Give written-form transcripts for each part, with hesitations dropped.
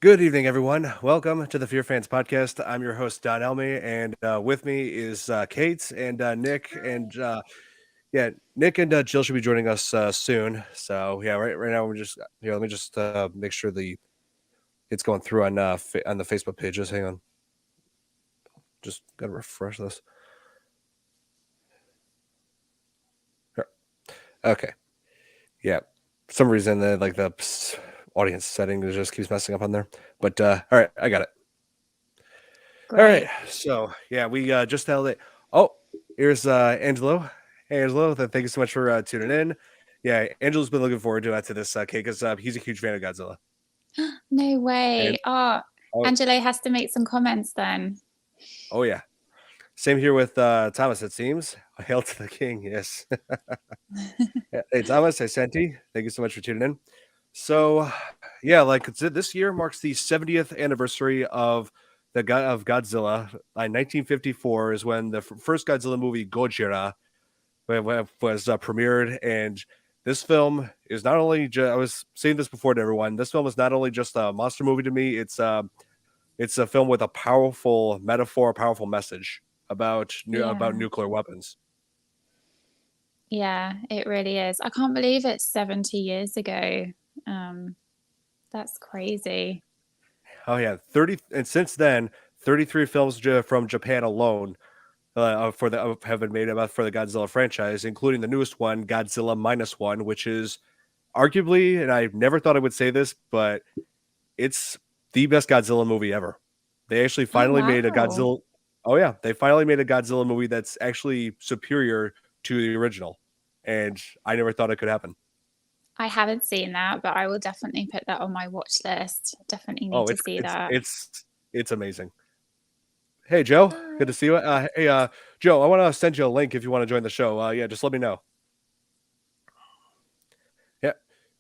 Good evening, everyone. Welcome to the FearFans podcast. I'm your host, Don Elmy, and with me is Kate and Nick. Nick and Jill should be joining us soon. So, right now we're just here. Let me just make sure it's going through on the Facebook pages. Hang on, just gotta refresh this. Here. Okay, yeah. For some reason, the audience setting just keeps messing up on there. But all right, I got it. All right. Great. So yeah, we just held it. Oh, here's Angelo. Hey, Angelo, thank you so much for tuning in. Yeah, Angelo's been looking forward to this cake because he's a huge fan of Godzilla. No And way. Oh, oh, Angelo has to make some comments then. oh yeah, same here with Thomas. It seems. Hail to the king. Yes. Yeah, hey Thomas, hey Senti, thank you so much for tuning in. So yeah, this year marks the 70th anniversary of of Godzilla. 1954 is when the first Godzilla movie Gojira was premiered, and this film is not only I was saying this before to everyone. This film is not only just a monster movie to me. It's a film with a powerful metaphor, a powerful message about Yeah. nuclear weapons. Yeah, it really is. I can't believe it's 70 years ago. Um, that's crazy. Oh yeah, 30, and since then 33 films from Japan alone have been made about for the Godzilla franchise, including the newest one, Godzilla minus one, which is arguably, and I never thought I would say this, but it's the best Godzilla movie ever. They actually Oh, finally made a wow. Godzilla. Oh yeah, they finally made a Godzilla movie that's actually superior to the original, and I never thought it could happen. I haven't seen that, but I will definitely put that on my watch list. Definitely need Oh, to see that. it's amazing. Hey Joe, good to Hi. see you. Joe, I want to send you a link if you want to join the show. Yeah, just let me know. Yeah,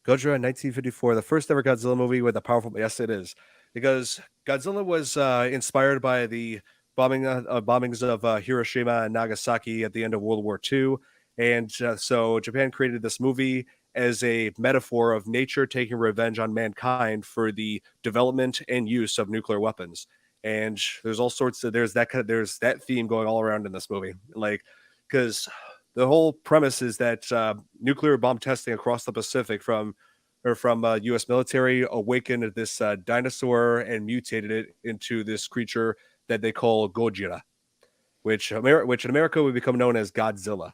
Gojira 1954, the first ever Godzilla movie with a powerful. Yes, it is, because Godzilla was inspired by the bombings of Hiroshima and Nagasaki at the end of World War II, and so Japan created this movie as a metaphor of nature taking revenge on mankind for the development and use of nuclear weapons. And there's all sorts of there's that theme going all around in this movie, like because the whole premise is that nuclear bomb testing across the Pacific from U.S. military awakened this dinosaur and mutated it into this creature that they call Gojira, which in America would become known as Godzilla.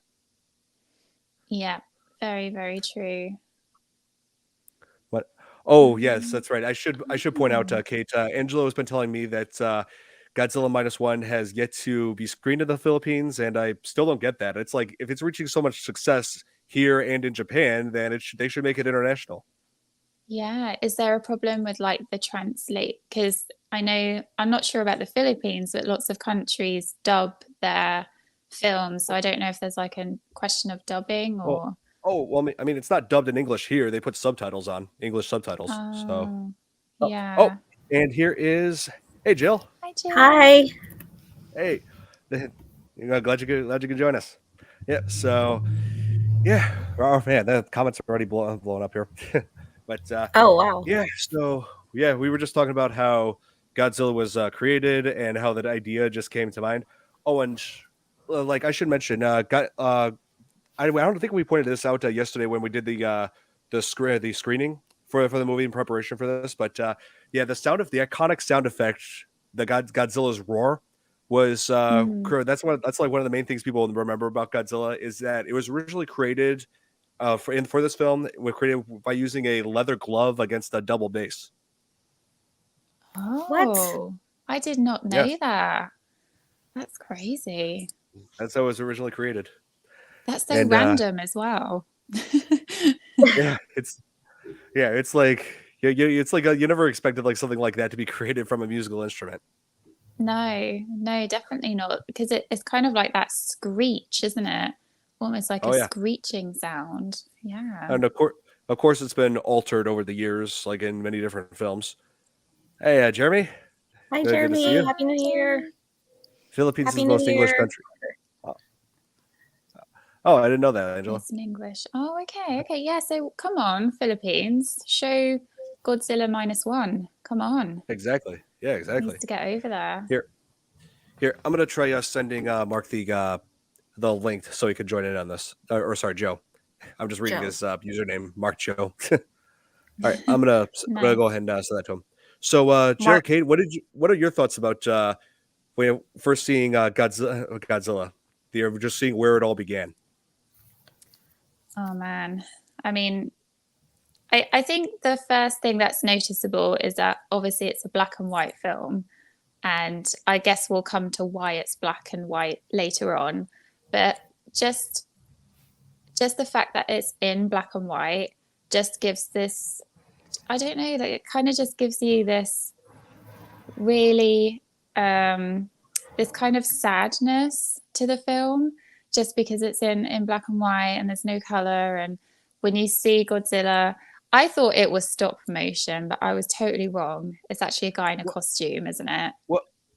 Yeah, very, very true. What? Oh yes, Um, that's right. I should point out, oh. Kate. Angelo has been telling me that Godzilla minus one has yet to be screened in the Philippines, and I still don't get that. It's like if it's reaching so much success here and in Japan, then they should make it international. Yeah, is there a problem with like the translate? Because I know I'm not sure about the Philippines, but lots of countries dub their films. So I don't know if there's like a question of dubbing Well, or well, I mean, it's not dubbed in English here. They put subtitles on English subtitles. So, oh, oh, oh, yeah. and here is, hey, Jill. Hi, Jill. Hi. Hey, glad you could join us. Yeah. So, yeah. Oh man, the comments are already blowing up here. But Oh, wow. yeah. So yeah, we were just talking about how Godzilla was created and how that idea just came to mind. Oh, and like I should mention, I don't think we pointed this out yesterday when we did the screening for the movie in preparation for this. But yeah, the iconic sound effect, Godzilla's roar, was Mm. that's like one of the main things people remember about Godzilla is that it was originally created for this film. It was created by using a leather glove against a double bass. What? Oh, I did not Yes, know that. That's crazy. that's how it was originally created. That's so And random as well. yeah, it's like it's like you never expected like something like that to be created from a musical instrument. No, no, definitely not. Because it's kind of like that screech, isn't it? Almost like Oh a yeah. screeching sound. Yeah. And of course, it's been altered over the years, like in many different films. Hey, Jeremy, Hi, good to see you. Jeremy. Hey, Happy New Year. Jeremy. Philippines is Happy the New most English Year. country. Oh, oh, I didn't know that, Angela. It's in English. Oh, okay. Okay. Yeah. So come on, Philippines. Show Godzilla -1. Come on. Exactly. Yeah, It exactly. needs to get over there. Here, I'm gonna try sending Mark the link so he could join in on this. Or sorry, Joe. I'm just reading Joe. his username, Mark Joe. All right, I'm gonna Nice. go ahead and send that to him. So, Jared, Mark, Kate, what are your thoughts about when you're first seeing Godzilla? You're just seeing where it all began. Oh man. I mean, I think the first thing that's noticeable is that obviously it's a black and white film. And I guess we'll come to why it's black and white later on. But just the fact that it's in black and white just gives this, I don't know, that it kind of just gives you this really this kind of sadness to the film, just because it's in black and white and there's no color. And when you see Godzilla, I thought it was stop motion, but I was totally wrong. It's actually a guy in a costume, isn't it?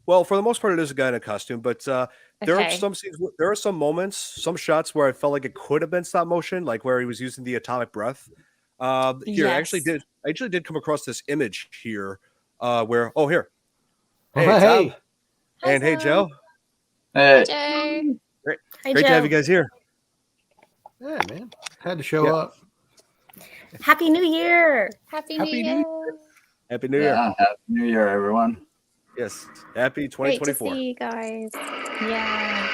Well, for the most part, it is a guy in a costume, but there are Okay. some scenes, there are some moments, some shots where I felt like it could have been stop motion, like where he was using the atomic breath. Here, Yes. I actually did come across this image here, where here, Oh, hey Tom, hey. and hey Hello. Joe, Hi, Hey, Joe. hi great Joe. to have you guys here. Yeah, man. Had to show Yeah. up. Happy New Year. Happy Happy New New Year. Happy New Year. yeah, Happy New Year, everyone. Yes, happy Great to 2024. see you guys. Yeah.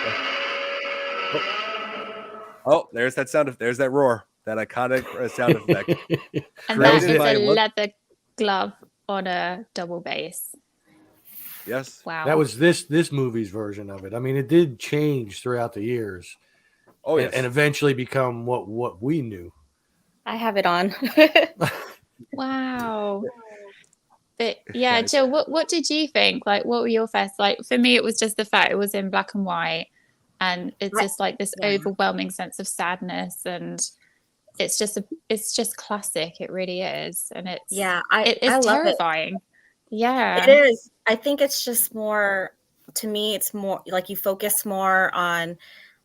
Oh, there's that roar, that iconic sound effect. And that Created is by a Lo- leather glove on a double bass. Yes. Wow. That was this movie's version of it. I mean, it did change throughout the years. Oh yes. And eventually become what we knew. I have it on. Wow. But yeah, Nice. Jill, what did you think? Like, what were your first, like, for me, it was just the fact it was in black and white, and it's just like this Yeah. overwhelming sense of sadness, and it's just classic. It really is. And Yeah, it's I love it. terrifying. Yeah. It is. I think it's just more, to me, it's more like you focus more on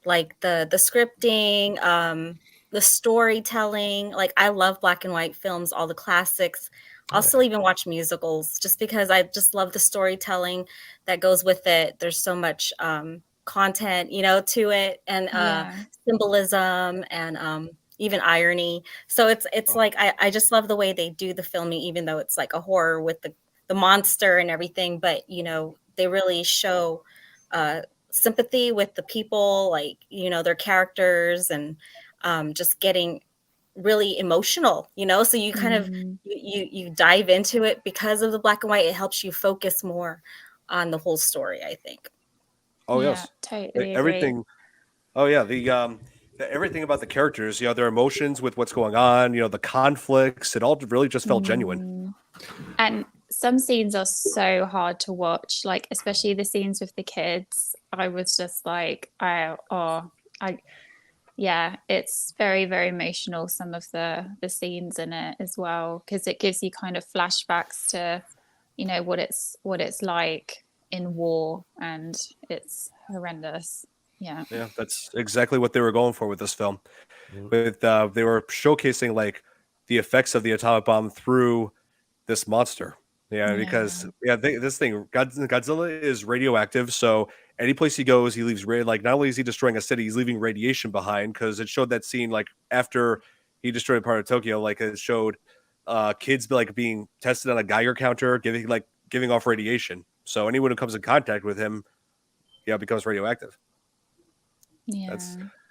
like the scripting, the storytelling. Like I love black and white films, all the classics. I'll still even watch musicals just because I just love the storytelling that goes with it. There's so much content, to it, and Yeah. symbolism, and even irony. So it's like I just love the way they do the filming, even though it's like a horror with the monster and everything. But they really show sympathy with the people, like their characters, and just getting really emotional, so you kind of Mm. you dive into it because of the black and white. It helps you focus more on the whole story, I think. Oh Yeah, yes. totally agree. Everything. Oh yeah, everything about the characters, their emotions with what's going on, the conflicts, it all really just felt genuine. And some scenes are so hard to watch, like especially the scenes with the kids. I was just like, yeah, it's very, very emotional, some of the scenes in it as well, because it gives you kind of flashbacks to, what it's like in war, and it's horrendous. Yeah. Yeah, that's exactly what they were going for with this film. Mhm. With they were showcasing like the effects of the atomic bomb through this monster. Yeah, because this thing, Godzilla is radioactive, so any place he goes, he leaves like not only is he destroying a city, he's leaving radiation behind. Because it showed that scene like after he destroyed part of Tokyo, like it showed kids like being tested on a Geiger counter, giving off radiation. So anyone who comes in contact with him, becomes radioactive. Yeah.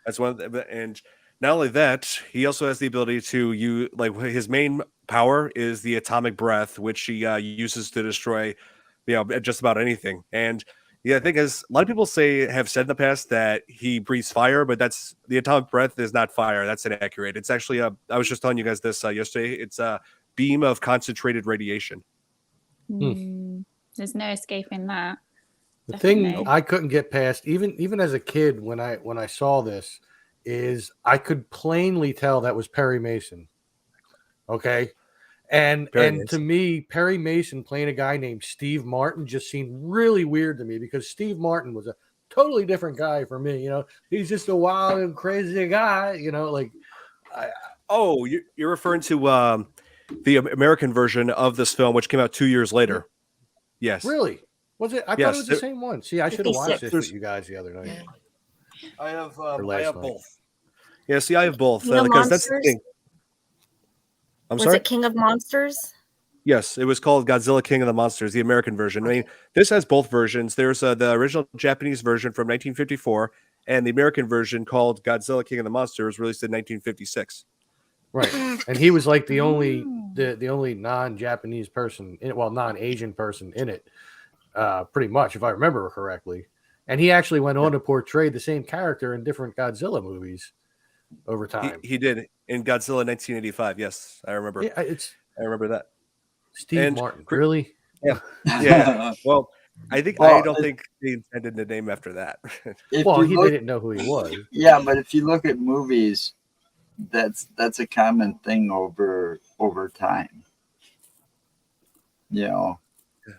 That's one of the, and not only that, he also has the ability to use, like, his main power is the atomic breath, which he uses to destroy, just about anything. And yeah, I think as a lot of people have said in the past that he breathes fire, but that's the atomic breath is not fire. That's inaccurate. It's actually I was just telling you guys this yesterday. It's a beam of concentrated radiation. There's no escaping that. The Definitely. thing I couldn't get past, even as a kid, when I saw this, is I could plainly tell that was Perry Mason. Okay. And to me, Perry Mason playing a guy named Steve Martin just seemed really weird to me, because Steve Martin was a totally different guy for me. He's just a wild and crazy guy. Like, you're referring to the American version of this film, which came out 2 years later. Yes. Really? Was it? I thought Yes, it was the same one. See, I should have watched this 56. with you guys the other night. I have Or I last have night. both. Yeah, see, I have both King of because that's the Monsters? thing. I'm Was sorry. it King of Monsters? Yes, it was called Godzilla King of the Monsters, the American version. I mean, this has both versions. There's the original Japanese version from 1954, and the American version called Godzilla King of the Monsters, released in 1956. Right, and he was like the only Oh. the only non-Japanese person in it, well, non-Asian person in it, pretty much, if I remember correctly. And he actually went on to portray the same character in different Godzilla movies over time. He did in Godzilla 1985. Yes, I remember. Yeah, it's I remember that. Steve And Martin. Cri- Really? Yeah. Well, I Well, don't think they intended the name after that. If Well, you they look, didn't know who he was. yeah, but if you look at movies, that's a common thing over time. You know, Yeah.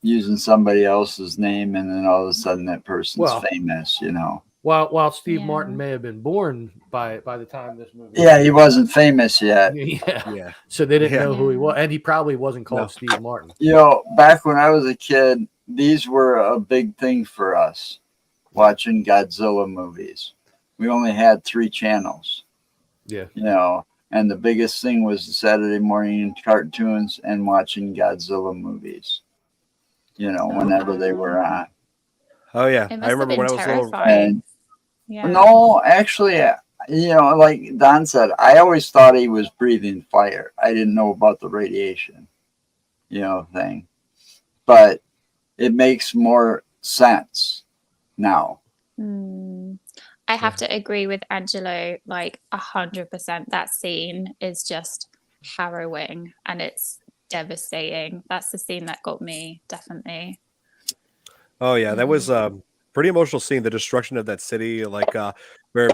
using somebody else's name, and then all of a sudden that person's Well- famous. You know, While Steve Yeah. Martin may have been born by the time this movie. yeah, he wasn't famous yet. Yeah. Yeah. So they didn't Yeah. know who he was, and he probably wasn't called No. Steve Martin. You know, back when I was a kid, these were a big thing for us, watching Godzilla movies. We only had 3 channels. Yeah. You know, and the biggest thing was the Saturday morning cartoons and watching Godzilla movies. You know, whenever they were on. Oh yeah, It must I remember have when I been was little. terrifying. Yeah. No, actually, you know, like Don said, I always thought he was breathing fire. I didn't know about the radiation, you know, thing. But it makes more sense now. I have to agree with Angelo, like 100%. That scene is just harrowing and it's devastating. That's the scene that got me, definitely. Oh yeah, that was pretty emotional scene. The destruction of that city, like where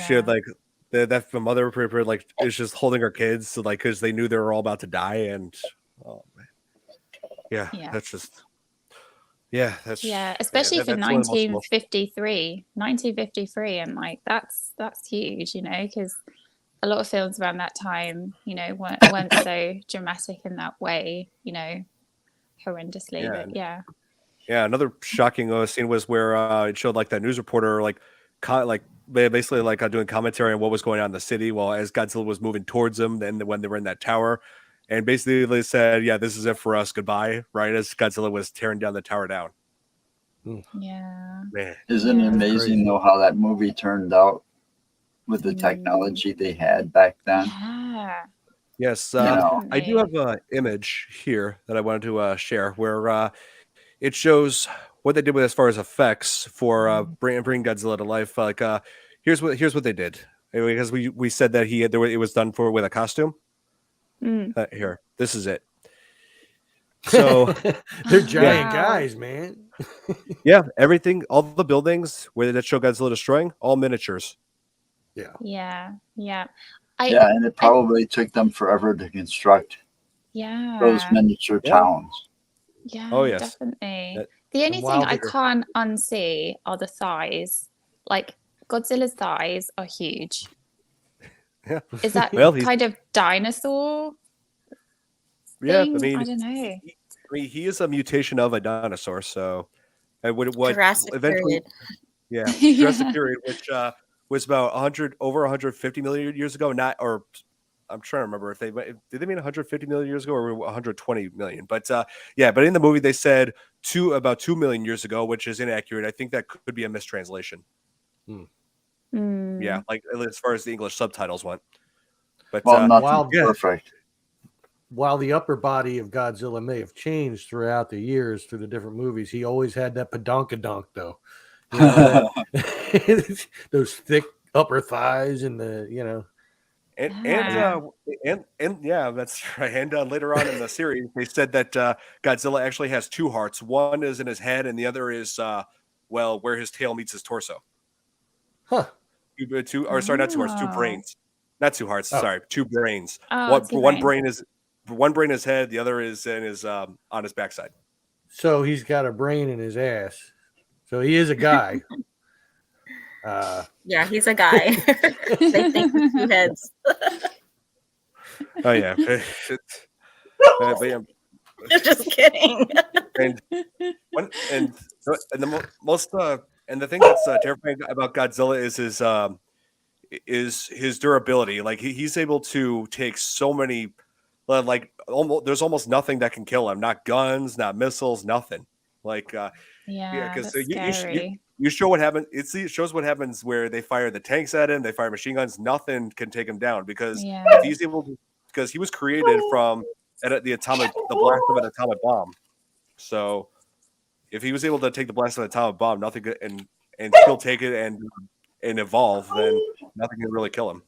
she had Yeah. like that mother like is just holding her kids, like because they knew they were all about to die, and oh man, yeah, Yeah. that's just that's Yeah, especially for that's one of the most emotional- 1953, and like that's huge, you know, because a lot of films around that time, you know, weren't so dramatic in that way, you know, horrendously. Yeah, But and- yeah, Yeah, another shocking scene was where it showed like that news reporter like basically like doing commentary on what was going on in the city while as Godzilla was moving towards them. Then when they were in that tower, and basically they said, "Yeah, this is it for us. Goodbye." Right as Godzilla was tearing down the tower down. yeah, Man, Isn't it Yeah. amazing, Crazy. though, how that movie turned out with the technology they had back then? yeah. yes, You know. I do have an image here that I wanted to share where it shows what they did with as far as effects for bringing Godzilla to life. Like here's what they did, because we said that it was done with a costume. Here, this is it. So They're giant Wow. guys, man. yeah, everything, all the buildings where that show Godzilla destroying, all miniatures. Yeah. Yeah. Yeah, and it probably took them forever to construct Yeah. those miniature Yeah. towns. Yeah. Oh, yes. Definitely. That- The only while thing I they're- can't unsee are the thighs. Like Godzilla's thighs are huge. Yeah. Is that Well, he's- kind of dinosaur Yeah, thing? I mean, he is a mutation of a dinosaur. So, and what Jurassic eventually, period. yeah, Yeah. Jurassic period, which was about over 150 million years ago. I'm trying to remember if did they mean 150 million years ago or 120 million? But but in the movie they said about 2 million years ago, which is inaccurate. I think that could be a mistranslation. Yeah, like as far as the English subtitles went. But Well, nothing's Wild- perfect. While the upper body of Godzilla may have changed throughout the years through the different movies, he always had that padonkadonk, though. You know, those thick upper thighs and and yeah, that's right. And later on in the series, they said that Godzilla actually has 2 hearts. One is in his head, and the other is where his tail meets his torso. Huh. Not 2 hearts, 2 brains. Not 2 hearts. Oh. Sorry, 2 brains. Oh, One brain is his head. The other is in his on his backside. So he's got a brain in his ass. So he is a guy. Yeah, he's a guy. They think with 2 heads. Oh yeah. But yeah, Just kidding. and and the most and the thing that's terrifying about Godzilla is his durability. Like he's able to take so many, like almost there's almost nothing that can kill him. Not guns, not missiles, nothing. Like yeah, Yeah, because that's scary. you show what happens. It shows what happens where they fire the tanks at him, they fire machine guns. Nothing can take him down because Yeah. if he's able to, because he was created from the blast of an atomic bomb. So if he was able to take the blast of an atomic bomb, nothing could, and still take it and evolve, then nothing can really kill him.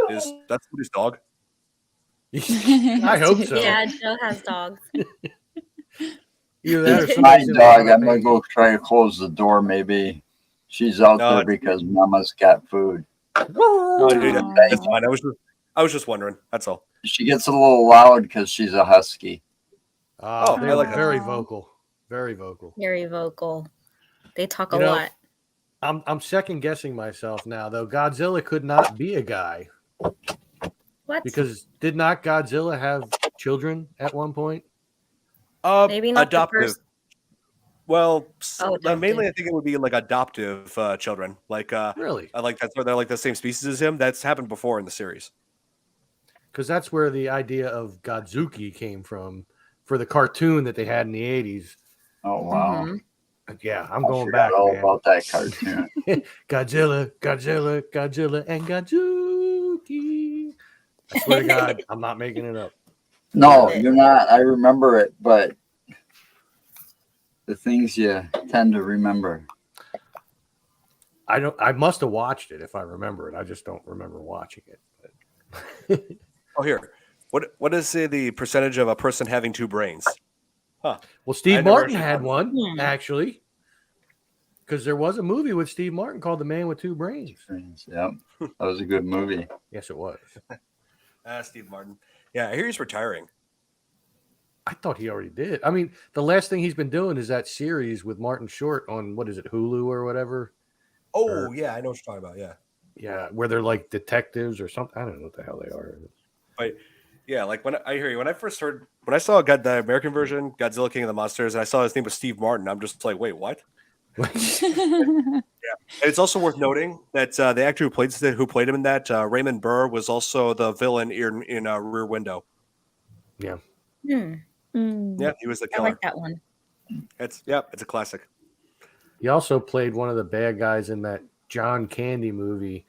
That's what his dog? I hope so. Yeah, Joe has dogs. Either that or It's somebody's my in dog. a lot of I'm gonna pain. go try to close the door. Maybe she's out No, there because Mama's got food. No, dude, Aw. that's fine. I was just wondering. That's all. She gets a little loud because she's a husky. Oh, They're I like that. very vocal. Very vocal. Very vocal. They talk a You know, lot. I'm second guessing myself now though. Godzilla could not be a guy What? because did not Godzilla have children at one point? Maybe not the adoptive. first- Well, Oh, adoptive. mainly I think it would be like adoptive children. Like Really? like that's where they're like the same species as him. That's happened before in the series. Because that's where the idea of Godzuki came from for the cartoon that they had in the 80s. Oh wow! Mhm. Yeah, I'm I going forgot back, all man. about that cartoon. Godzilla, Godzilla, Godzilla, and Godzuki. I swear to God, I'm not making it up. No, Love it. you're not. I remember it, but the things you tend to remember. I must have watched it if I remember it. I just don't remember watching it. Oh, here. What is the percentage of a person having two brains? Well, I Steve never Martin actually had thought- one, Hmm. actually. Because there was a movie with Steve Martin called The Man with Two Brains. Yep, that was a good movie. Yes, it was. Steve Martin. Yeah, I hear he's retiring. I thought he already did. I mean, the last thing he's been doing is that series with Martin Short on, what is it, Hulu or whatever? Oh, Or- yeah, I know what you're talking about. Yeah. Yeah, where they're like detectives or something. I don't know what the hell they are. But yeah, like when I hear you, when I saw the American version, Godzilla King of the Monsters, and I saw his name was Steve Martin, I'm just like, wait, what? And it's also worth noting that the actor who played him in that, Raymond Burr, was also the villain in Rear Window. Yeah. Hmm. Yeah, he was the I killer. like that one. It's a classic. He also played one of the bad guys in that John Candy movie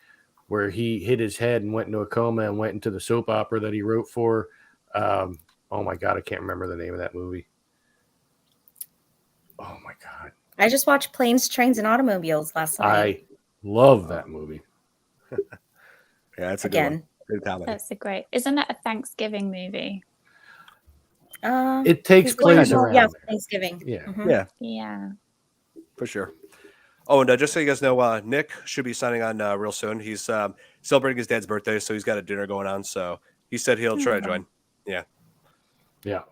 where he hit his head and went into a coma and went into the soap opera that he wrote for. Oh my God, I can't remember the name of that movie. Oh my God. I just watched Planes, Trains, and Automobiles last night. I love that movie. Yeah, that's a Again. good comedy. That's a great. Isn't that a Thanksgiving movie? It takes he's going place to- around yeah, there. Thanksgiving. Yeah. Mhm. Yeah, Yeah. for sure. Oh, and just so you guys know, Nick should be signing on real soon. He's celebrating his dad's birthday, so he's got a dinner going on. So he said he'll try to join. Yeah. Yeah.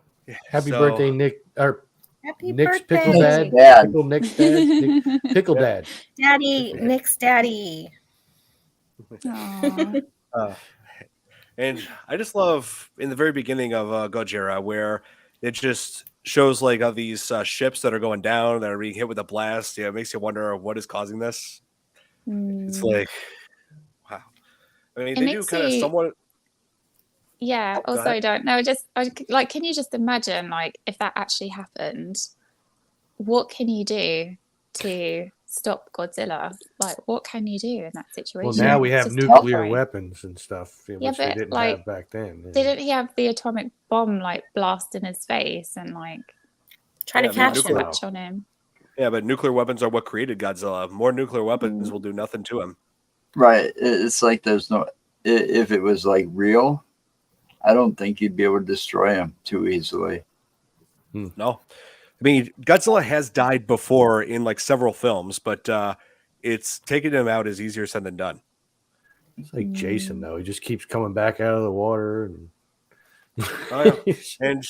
Happy So- birthday, Nick. Or Happy Nick's birthday, pickle dad. Dad. Pickle Nick's dad. Nick, pickle Yeah. dad. Daddy, Nick's daddy. Aw. And I just love in the very beginning of Gojira where it just shows like of these ships that are going down that are being hit with a blast. Yeah, it makes you wonder what is causing this. It's like, wow. I mean, It they do makes kind of you- somewhat. Yeah. Go Also, ahead. don't know. Like, can you just imagine, like, if that actually happened, what can you do to stop Godzilla? Like, what can you do in that situation? Well, now we It's have just nuclear terrifying. weapons and stuff, which Yeah, they but, didn't like, have back then. Yeah. Didn't he have the atomic bomb like blast in his face and like Try Yeah, to I mean, catch nuclear- him. catch on him? Yeah, but nuclear weapons are what created Godzilla. More nuclear weapons will do nothing to him. Right. It's like there's no. If it was like real, I don't think you'd be able to destroy him too easily. No. I mean, Godzilla has died before in like several films, but it's taking him out is easier said than done. It's like Jason, though. He just keeps coming back out of the water. And... Oh, yeah. And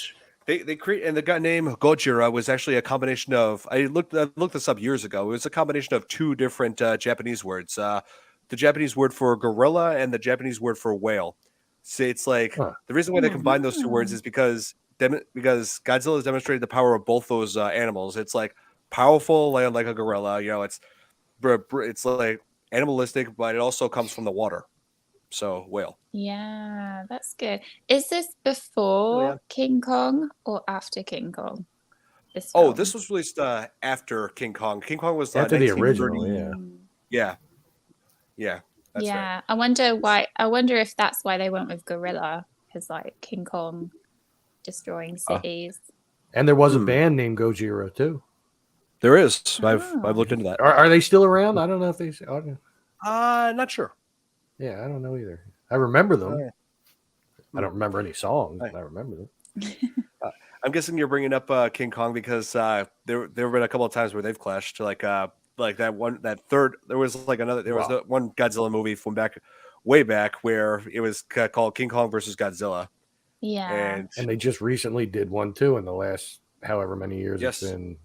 they create, and the guy named Gojira was actually a combination of. I looked this up years ago. It was a combination of two different Japanese words: the Japanese word for gorilla and the Japanese word for whale. See, it's like Huh. the reason why they combine those two words is because Godzilla has demonstrated the power of both those animals. It's like powerful, like a gorilla. It's like animalistic, but it also comes from the water. So whale. Yeah, that's good. Is this Oh, before yeah. King Kong or after King Kong? This Oh, film? this was released after King Kong. King Kong was After the 1930. original, yeah. Yeah, yeah, that's right. Yeah, I wonder why. I wonder if that's why they went with gorilla, because like King Kong destroying cities. And there was a Hmm. band named Gojira too. There is. I've Oh. looked into that. Are they still around? I don't know if they. Not sure. Yeah, I don't know either. I remember them. yeah. I don't remember any songs. Right. But I remember them. I'm guessing you're bringing up King Kong because there have been a couple of times where they've clashed. Like that third. There was like another. There was Wow. one Godzilla movie from way back where it was called King Kong versus Godzilla. Yeah. And they just recently did one too in the last however many years Yes. it's been.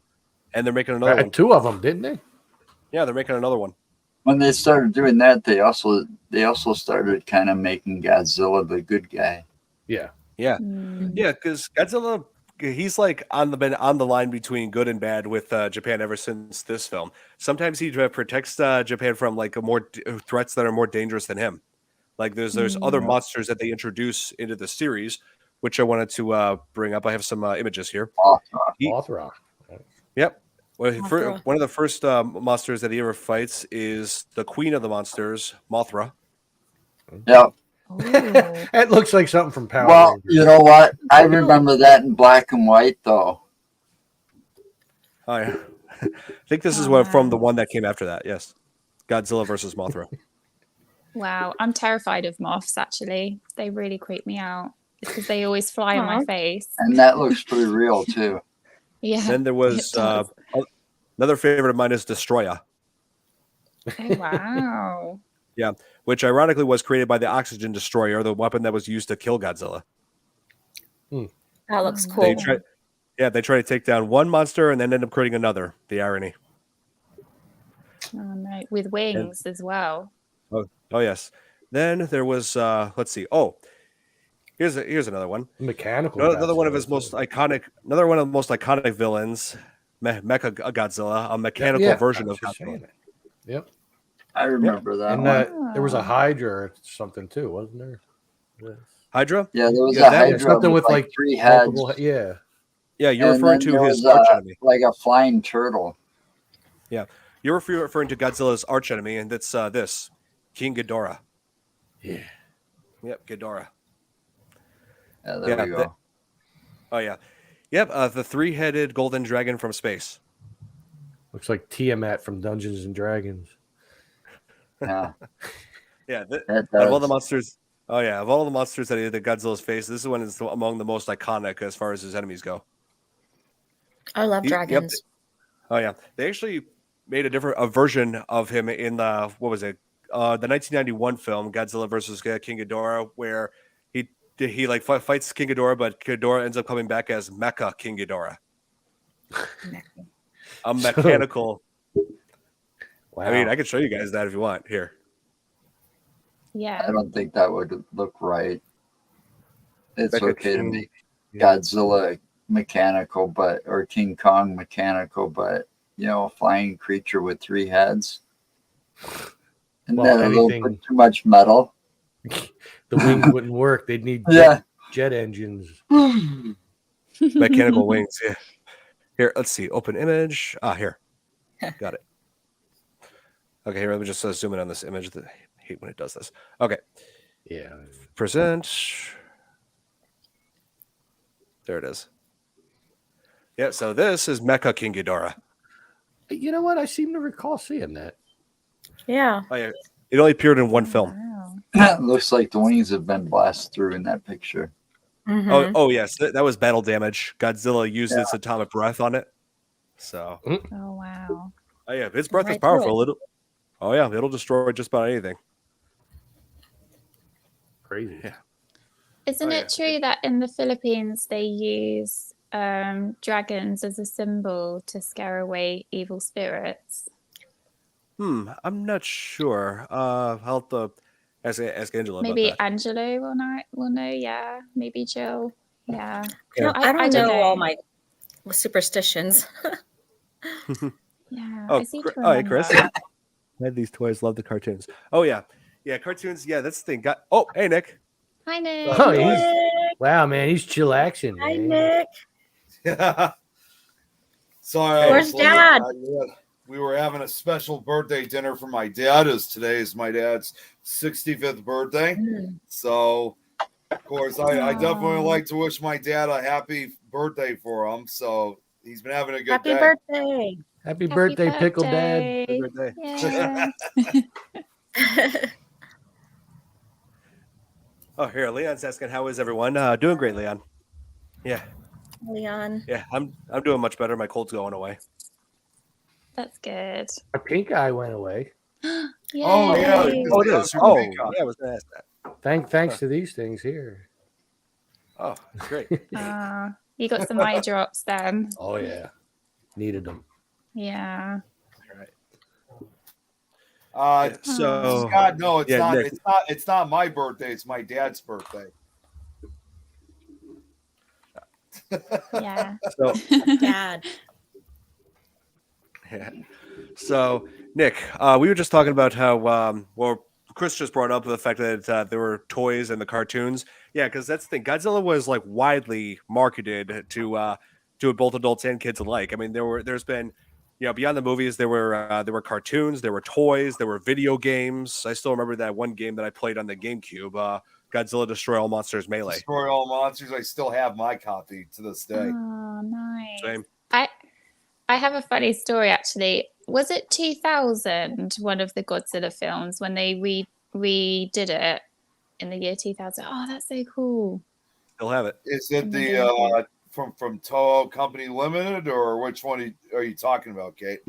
And they're making another one. Two of them, didn't they? Yeah, they're making another one. When they started doing that, they also started kind of making Godzilla the good guy. Yeah. Yeah, Mm. yeah, because Godzilla, he's like been on the line between good and bad with Japan ever since this film. Sometimes he protects Japan from like threats that are more dangerous than him. Like there's other monsters that they introduce into the series, which I wanted to bring up. I have some images here. Mothra. Yep. Well, Mothra. one of the first monsters that he ever fights is the queen of the monsters, Mothra. Yeah. Ooh. That looks like something from Power Well, Rangers. you know what? I remember that in black and white, though. Oh, yeah. I think this is Oh, from the wow. one that came after that. Yes, Godzilla versus Mothra. Wow, I'm terrified of moths. Actually, they really creep me out because they always fly in my Aw. face. And that looks pretty real, too. Yeah. Then there was it does. another favorite of mine is Destroyer. Oh wow. Yeah, which ironically was created by the Oxygen Destroyer, the weapon that was used to kill Godzilla. That looks Oh, cool. They try to take down one monster and then end up creating another. The irony. Oh no, with wings as well. Oh yes. Then there was let's see. Oh, here's another one. Mechanical. Another one of Godzilla, his most too. iconic. Another one of the most iconic villains, Mecha Godzilla, a mechanical Yeah, version I of was just Godzilla. saying it. Yep. I remember that And one. there was a Hydra or something too, wasn't there? Hydra. Yeah, there was Yeah, a that- Hydra Something with like three heads. multiple. Yeah. Yeah, you're And referring then to there his was arch enemy. like a flying turtle. You're referring to Godzilla's arch enemy, and that's this King Ghidorah. Yeah. Yep, Ghidorah. Yeah, there we go. Oh yeah, yep. The three-headed golden dragon from space. Looks like Tiamat from Dungeons and Dragons. Yeah, Yeah, that out of all the does. monsters. Oh yeah, of all the monsters that Godzilla's face, this one is among the most iconic as far as his enemies go. I love Yep. dragons. Oh yeah, they actually made a version of him in the the 1991 film Godzilla versus King Ghidorah, where he like fights King Ghidorah, but Ghidorah ends up coming back as Mecha King Ghidorah, a mechanical. Wow. I mean, I can show you guys that if you want. Here, Yeah. I don't think that would look right. It's Like a okay to king- make Yeah. Godzilla mechanical, or King Kong mechanical, but a flying creature with three heads. And Well, then a little anything- bit too much metal. The wings wouldn't work. They'd need Yeah. jet engines. mechanical wings. Yeah. Here, let's see. Open image. Here. Got it. Okay, here, let me just zoom in on this image. I hate when it does this. Okay. Yeah. Present. There it is. Yeah, so this is Mecha King Ghidorah. You know what? I seem to recall seeing that. Yeah. Oh, yeah. It only appeared in one film. Wow. Looks like the wings have been blasted through in that picture. Mhm. Oh yes, that was battle damage. Godzilla used its atomic breath on it. So, Oh wow. oh yeah, its breath is Right through powerful. It'll destroy just about anything. Crazy. Yeah. Isn't Oh, it true that in the Philippines they use dragons as a symbol to scare away evil spirits? I'm not sure. I'll have to Ask Angela Maybe about that. Angelo will know. Yeah, maybe Jill. Yeah, Yeah. I don't know know. all my superstitions. Yeah, Oh, I seem to oh, hey, remember. Chris. I had these toys. Love the cartoons. Oh yeah, yeah, cartoons. Yeah, that's the thing. Oh, hey, Nick. Hi, Nick. Oh, Nick. wow, man, he's chillaxing, Hi, man. Nick. Yeah. Sorry, Where's Dad? We were having a special birthday dinner for my dad, as today is my dad's 65th birthday. So, of course, I definitely like to wish my dad a happy birthday for him. So he's been having a good Happy day. birthday. Happy birthday, Pickle Dad. Happy birthday. Yeah. Oh, here, Leon's asking, how is everyone? Doing great, Leon. Yeah, Leon. yeah, I'm doing much better. My cold's going away. That's good. My pink eye went away. Oh, yeah. Yay. Oh, it is. Oh, yeah, I was gonna ask that. Thanks to these things here. Oh, great. You got some eye drops then. Oh yeah, needed them. Yeah. So Scott, no, it's yeah, not. Nick. It's not my birthday. It's my dad's birthday. Yeah. So Dad. yeah. So Nick, we were just talking about how well, Chris just brought up the fact that there were toys in the cartoons. Yeah, because that's the thing. Godzilla was like widely marketed to both adults and kids alike. I mean, there's been, beyond the movies, there were cartoons, there were toys, there were video games. I still remember that one game that I played on the GameCube, Godzilla Destroy All Monsters Melee. Destroy All Monsters. I still have my copy to this day. Oh, nice. Same. I have a funny story actually. Was it 2000, one of the Godzilla films, when they redid it in the year 2000? Oh, that's so cool. Still have it. Is it the from Toho Company Limited, or which one are you talking about, Kate?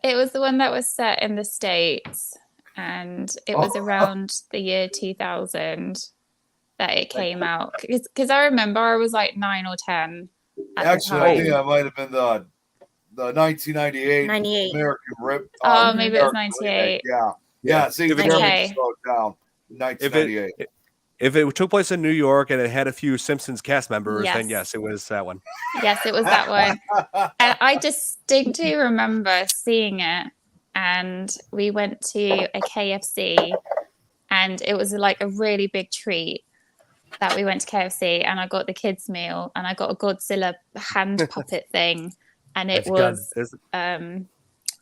It was the one that was set in the States, and it was around the year 2000 that it came out. Because I remember I was like 9 or 10 at Actually, the I time. think that might have been the 1998 98. American Rip. Oh, maybe it was American 98. remake. Yeah. See, If it- Jeremy Okay. slowed down. 1998. If it took place in New York and it had a few Simpsons cast members, then Yes. yes, it was that one. Yes, it was that one. And I distinctly remember seeing it, and we went to a KFC, and it was like a really big treat that we went to KFC, and I got the kids' meal, and I got a Godzilla hand puppet thing, and it was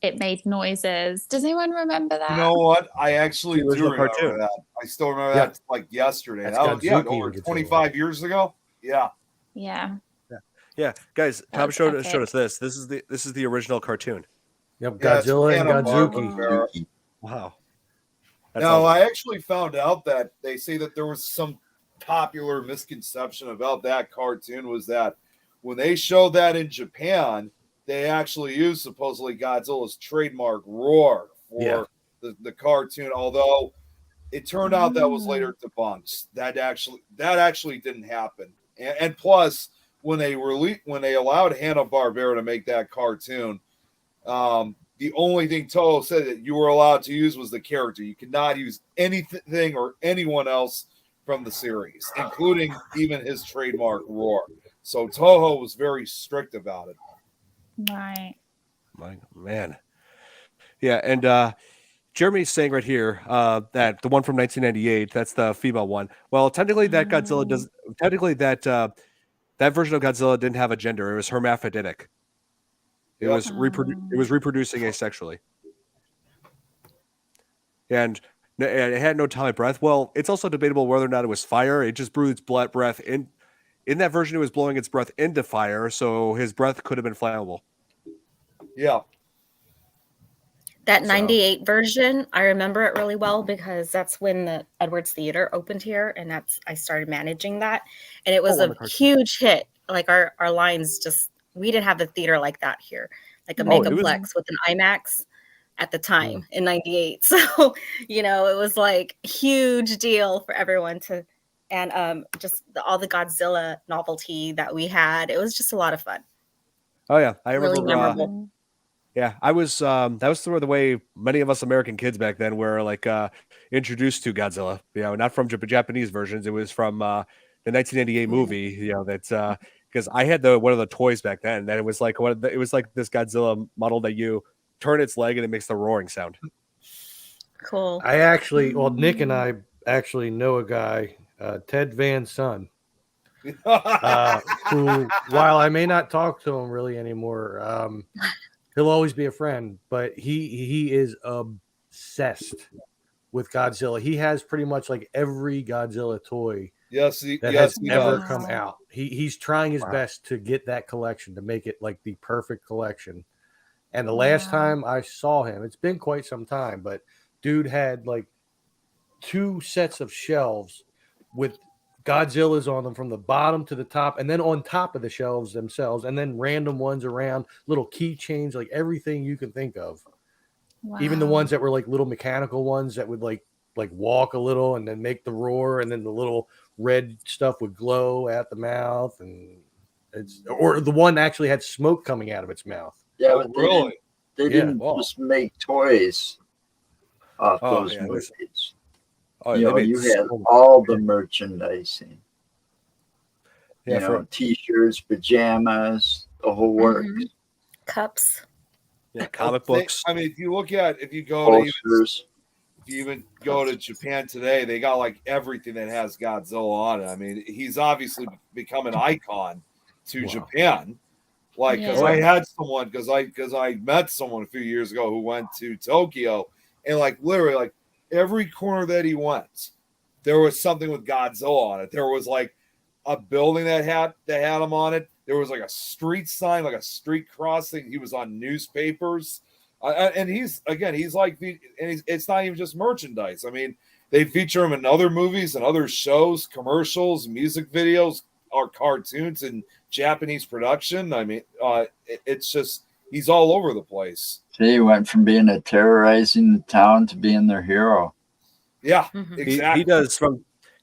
it made noises. Does anyone remember that? You know what? I actually The do original remember cartoon. that. I still remember Yeah. that like yesterday. That's That was Godzuki over and Godzilla. 25 years ago. Yeah. Yeah. Yeah, guys, Tom was showed epic. us this. This is the original cartoon. Yep, Yeah, it's Godzilla and Hanna-Barbera. Godzuki. Wow. That's Now, awesome. I actually found out that they say that there was some popular misconception about that cartoon, was that when they showed that in Japan, they actually used supposedly Godzilla's trademark roar for the cartoon, although it turned out that was later debunked. That actually didn't happen. And plus, when they allowed Hanna-Barbera to make that cartoon, the only thing Toho said that you were allowed to use was the character. You could not use anything or anyone else from the series, including even his trademark roar. So Toho was very strict about it. Right. My man. Yeah, and Jeremy's saying right here that the one from 1998, that's the female one. Well, technically that Godzilla does technically that version of Godzilla didn't have a gender. It was hermaphroditic. It Yep. was it was reproducing asexually. And it had no time of breath. Well, it's also debatable whether or not it was fire. It just blew its breath in that version. It was blowing its breath into fire, so his breath could have been flammable. Yeah. That So- 98 version, I remember it really well because that's when the Edwards Theater opened here, and I started managing that, and it was on the a cartoon. huge hit. Like our lines just, we didn't have the theater like that here, like a Oh, it was- megaplex with an IMAX at the time in 98. So, it was like huge deal for everyone to, and just all the Godzilla novelty that we had. It was just a lot of fun. Oh yeah, I Really remember. memorable. Yeah, I was that was sort of the way many of us American kids back then were like introduced to Godzilla. You know, not from Japanese versions. It was from the 1988 movie. You know, that's because I had the one of the toys back then, and it was like it was like this Godzilla model that you turn its leg and it makes the roaring sound. Cool. I actually, well, Nick and I actually know a guy, Ted Van's son, who, while I may not talk to him really anymore, he'll always be a friend. But he is obsessed with Godzilla. He has pretty much like every Godzilla toy that has ever does. come out. He's trying his best to get that collection, to make it like the perfect collection. And the last time I saw him, it's been quite some time, but dude had like 2 sets of shelves with Godzillas on them from the bottom to the top, and then on top of the shelves themselves, and then random ones around, little keychains, like everything you can think of. Wow. Even the ones that were like little mechanical ones that would like walk a little and then make the roar, and then the little red stuff would glow at the mouth, and or the one actually had smoke coming out of its mouth. Yeah, but Really? they didn't just make toys off those movies. You had all the merchandising. Yeah, T-shirts, pajamas, the whole works. Cups. Yeah, comic books. I mean, if you even go to Japan today, they got like everything that has Godzilla on it. I mean, he's obviously become an icon to Japan. Like, because I had someone, because I met someone a few years ago who went to Tokyo, and like literally, like every corner that he went, there was something with Godzilla on it. There was like a building that had him on it. There was like a street sign, like a street crossing. He was on newspapers, and he's like, and it's not even just merchandise. I mean, they feature him in other movies and other shows, commercials, music videos, or cartoons and Japanese production. I mean, it's just he's all over the place. He went from being terrorizing the town to being their hero. Yeah, exactly.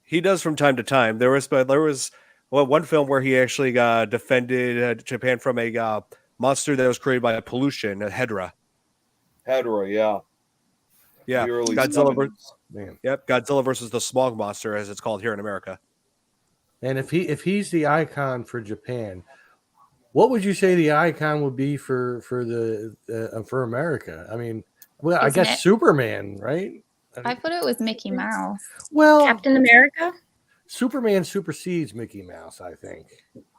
He does from time to time. There was one film where he actually defended Japan from a monster that was created by pollution, a Hedra. Yeah. Godzilla. Godzilla versus the smog monster, as it's called here in America. And if he's the icon for Japan, what would you say the icon would be for America? I mean, well, I guess Superman, right? I thought it was Mickey Mouse. Well, Captain America. Superman supersedes Mickey Mouse, I think,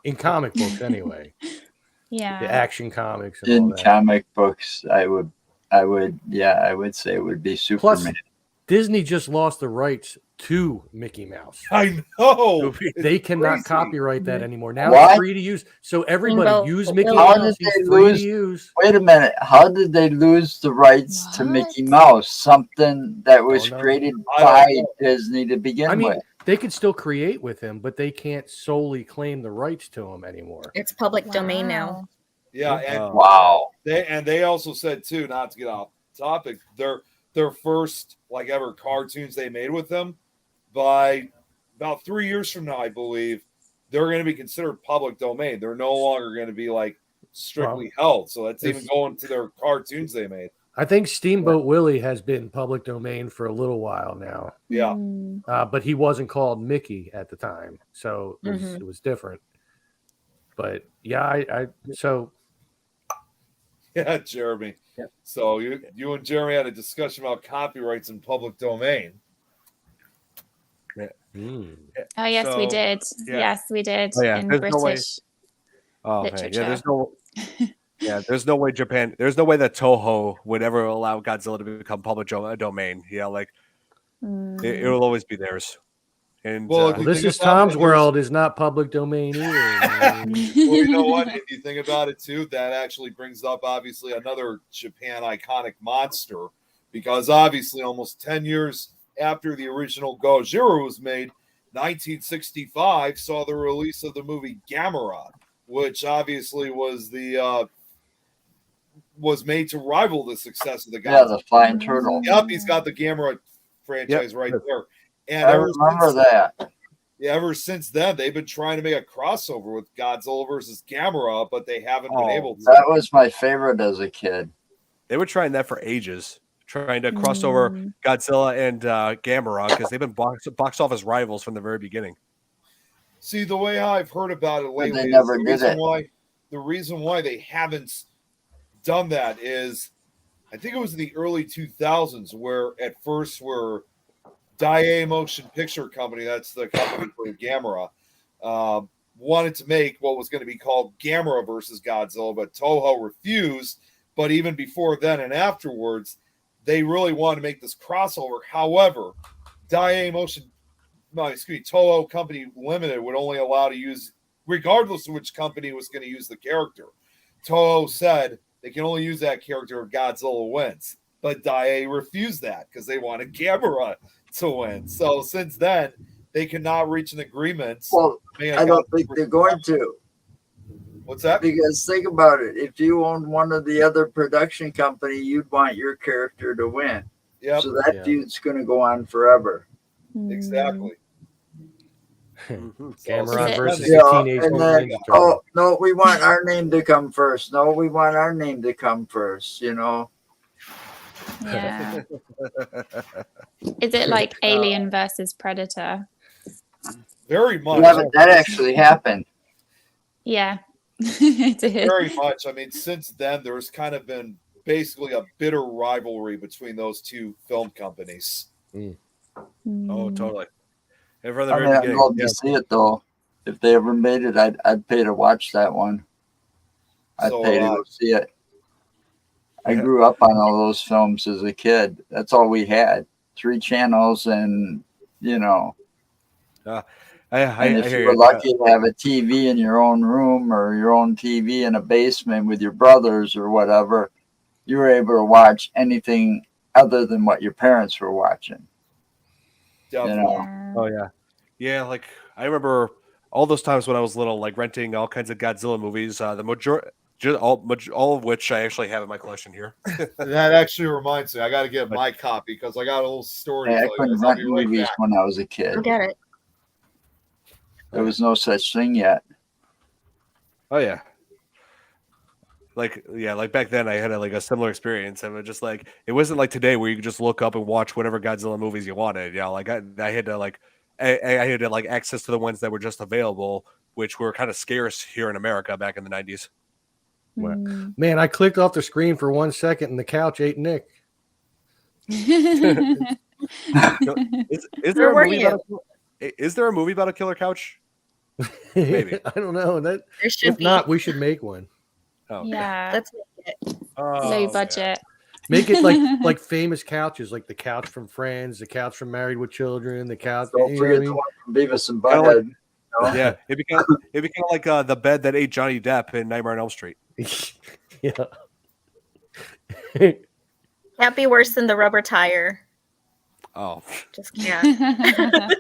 in comic books anyway. Yeah, the action comics. And in all that. Comic books, I would say it would be Superman. Plus, Disney just lost the rights to Mickey Mouse. I know. They cannot copyright that anymore. Now What? it's free to use. So everybody use Mickey How Mouse. did they He's free lose? to use. Wait a minute. How did they lose the rights to Mickey Mouse? Something that was created by Disney to begin with. They could still create with him, but they can't solely claim the rights to him anymore. It's public domain now. Yeah, and they also said too, not to get off topic, their first like ever cartoons they made with them, by about 3 years from now, I believe, they're going to be considered public domain. They're no longer going to be like strictly held. So that's even going to their cartoons they made. I think Steamboat Willie has been public domain for a little while now. Yeah. But he wasn't called Mickey at the time. So it was different. But yeah, Yeah, Jeremy. Yeah. So you and Jeremy had a discussion about copyrights in public domain. Oh yes, we did. Yeah. Yes, we did in British literature. There's no way Japan. There's no way that Toho would ever allow Godzilla to become public domain. Yeah, like it will always be theirs. And this is Tom's World is not public domain either. Well, you know what? If you think about it too, that actually brings up obviously another Japan iconic monster, because obviously almost 10 years after the original Gojira was made, 1965 saw the release of the movie Gamera, which obviously was was made to rival the success of the Godzilla. Yeah, the flying turtle. Yep, he's got the Gamera franchise right there. And I remember that. Yeah, ever since then, they've been trying to make a crossover with Godzilla versus Gamera, but they haven't been able to. That was my favorite as a kid. They were trying that for ages, trying to cross over Godzilla and Gamera because they've been box office rivals from the very beginning. See, the way I've heard about it lately, they never is the reason why they haven't done that is, I think it was in the early 2000s where at first were Daiei Motion Picture Company, that's the company for Gamera, wanted to make what was going to be called Gamera versus Godzilla, but Toho refused. But even before then and afterwards, they really wanted to make this crossover. However, Toho Company Limited would only allow to use, regardless of which company was going to use the character. Toho said they can only use that character if Godzilla wins. But Daiei refused that because they wanted Gamera to win. So since then, they cannot reach an agreement. Well, I don't think they're going to. What's that? Because think about it. If you owned one of the other production company, you'd want your character to win. Yep. So that feud's going to go on forever. Exactly. Gamera versus Yeah, the Teenage and Mutant then, Ninja Turtles. no, we want our name to come first. No, we want our name to come first, you know. Yeah. Is it like Alien versus Predator? Very much. Yeah, but that actually happened. Yeah. It did. Very much. I mean, since then, there's kind of been basically a bitter rivalry between those two film companies. Oh, totally. And from the I very mean, I'd beginning, love to see it though. If they ever made it, I'd pay to watch that one. I'd So, pay to go see it. I grew up on all those films as a kid. That's all we had. 3 channels, and you know. I and if hear you were you. lucky to have a TV in your own room or your own TV in a basement with your brothers or whatever, you were able to watch anything other than what your parents were watching. Definitely. You know? Oh yeah. Like I remember all those times when I was little, like renting all kinds of Godzilla movies. The majority, all of which I actually have in my collection here. That actually reminds me, I got to get my copy because I got a little story. Hey, to I tell you couldn't guys. I'll rent be right movies back. when I was a kid. I get it. There was no such thing yet. Oh yeah. Like back then I had a similar experience. And it wasn't like today where you could just look up and watch whatever Godzilla movies you wanted. Yeah, like I had to I had to access to the ones that were just available, which were kind of scarce here in America back in the 90s. Man, I clicked off the screen for 1 second and the couch ate Nick. Is there a movie about a killer couch? Maybe. I don't know. There should If be. not, we should make one. Oh, Yeah. Let's make it. Low budget. Make it like famous couches, like the couch from Friends, the couch from Married with Children, the couch. Don't You know what I forget mean? the one from Beavis and Kinda like- Butthead. Yeah, it'd be kind of like the bed that ate Johnny Depp in Nightmare on Elm Street. Yeah. Can't be worse than the rubber tire. Oh, Just can't.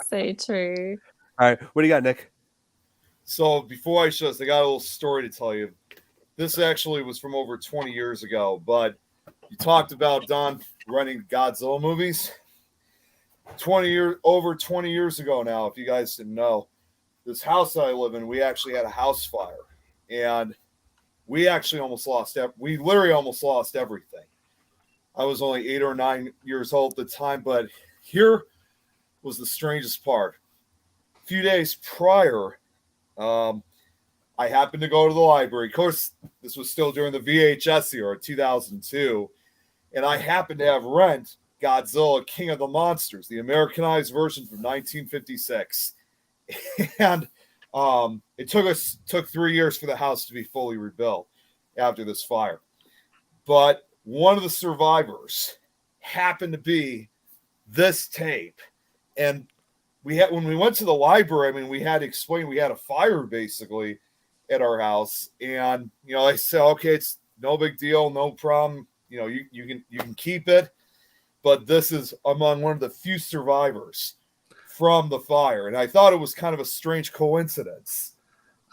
So true. all right. What do you got, Nick? So before I show this, I got a little story to tell you. This actually was from over 20 years ago, but you talked about Don running Godzilla movies. Over 20 years ago now, if you guys didn't know, this house that I live in, we actually had a house fire, and we actually we literally almost lost everything. I was only 8 or 9 years old at the time, but here was the strangest part. A few days prior, I happened to go to the library. Of course, this was still during the VHS era, 2002, and I happened to have rent Godzilla King of the Monsters, the Americanized version from 1956. And it took 3 years for the house to be fully rebuilt after this fire. But one of the survivors happened to be this tape. And when we went to the library, I mean, we had to explain we had a fire basically at our house. And, they said, okay, it's no big deal, no problem. You can keep it. But this is among one of the few survivors from the fire. And I thought it was kind of a strange coincidence.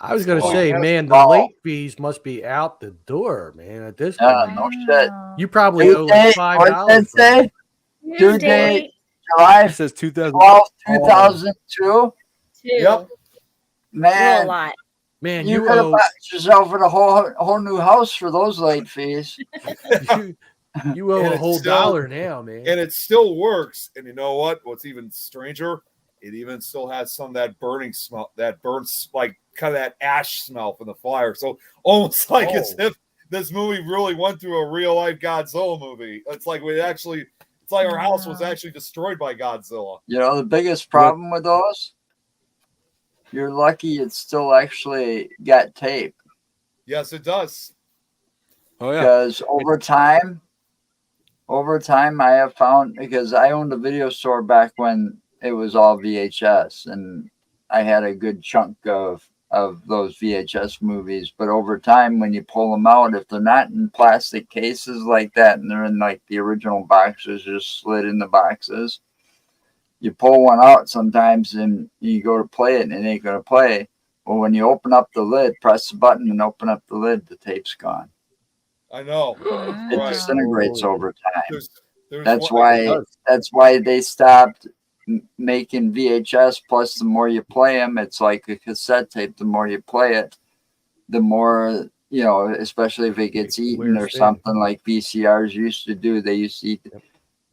I was going to say, man, the late fees must be out the door, man, at this point. No shit. You probably owe Date, $5. what did it say? Due date, July It says 2000. 12th, 2002. Yep. A Man, lot. Man, You you could have owe bought yourself in a whole new house for those late fees. you owe And a it's whole still- dollar now, man. And it still works. And you know what? What's even stranger? It even still has some of that burning smell, that burns like kind of that ash smell from the fire. So almost like it's if this movie really went through a real life Godzilla movie. It's like it's like our house was actually destroyed by Godzilla. You know, the biggest problem with those, you're lucky it still actually got tape. Yes, it does. Oh yeah. Because over time, I have found, because I owned a video store back when it was all VHS, and I had a good chunk of those VHS movies. But over time, when you pull them out, if they're not in plastic cases like that, and they're in like the original boxes, just slid in the boxes, you pull one out sometimes and you go to play it and it ain't going to play. Well, when you open up the lid, press the button and open up the lid, the tape's gone. I know. It Right. disintegrates over time. There's That's one- why they stopped making VHS. Plus, the more you play them, it's like a cassette tape. The more you play it, the more, you know, especially if it gets eaten or wears thin. something like VCRs used to do. They used to eat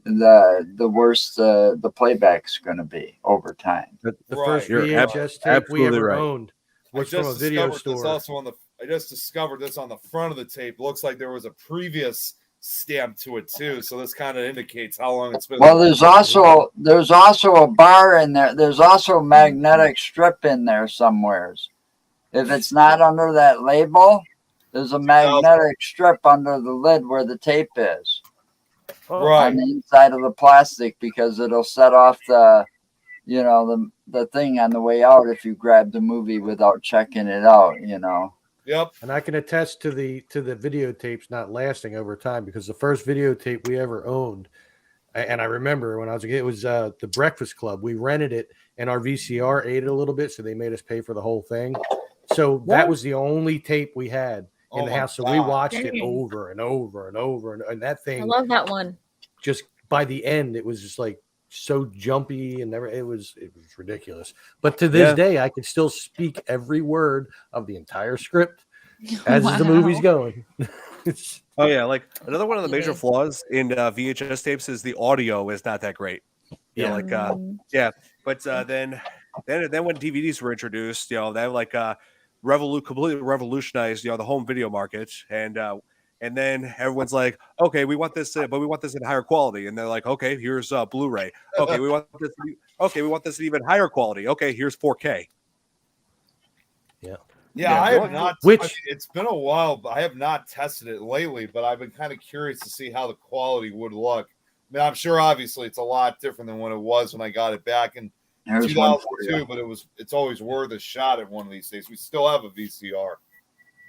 the worse the playback's going to be over time. The Right. first You're VHS tape we absolutely ever right. owned I was from a just video discovered this store. also on the. I just discovered this on the front of the tape. Looks like there was a previous stamp to it too. So this kind of indicates how long it's been. Well, there's also a bar in there. There's also a magnetic strip in there somewheres. If it's not under that label, there's a magnetic strip under the lid where the tape is. Right. On the inside of the plastic, because it'll set off the thing on the way out if you grab the movie without checking it out, you know. Yep. And I can attest to the videotapes not lasting over time, because the first videotape we ever owned, and I remember when I was a kid, it was The Breakfast Club. We rented it, and our VCR ate it a little bit, so they made us pay for the whole thing. So that was the only tape we had in Oh the my house. So we God. watched it Dang. over and over and over, and that I thing love that one. just by the end, it was just like so jumpy and it was ridiculous. But to this day, I can still speak every word of the entire script as the movie's going. Oh yeah, like another one of the major Yeah. flaws in VHS tapes is the audio is not that great. You know, like but then when DVDs were introduced, you know, they like completely revolutionized, you know, the home video market, and then everyone's like, okay, we want this, but we want this in higher quality, and they're like, okay, here's Blu-ray. Okay, we want this. Okay, we want this in even higher quality. Okay, here's 4K. Yeah, I have not. Which- I mean, it's been a while, but I have not tested it lately. But I've been kind of curious to see how the quality would look. I mean, I'm sure obviously it's a lot different than what it was when I got it back in Here's one for 2002. you. But it's always worth a shot at one of these days. We still have a VCR.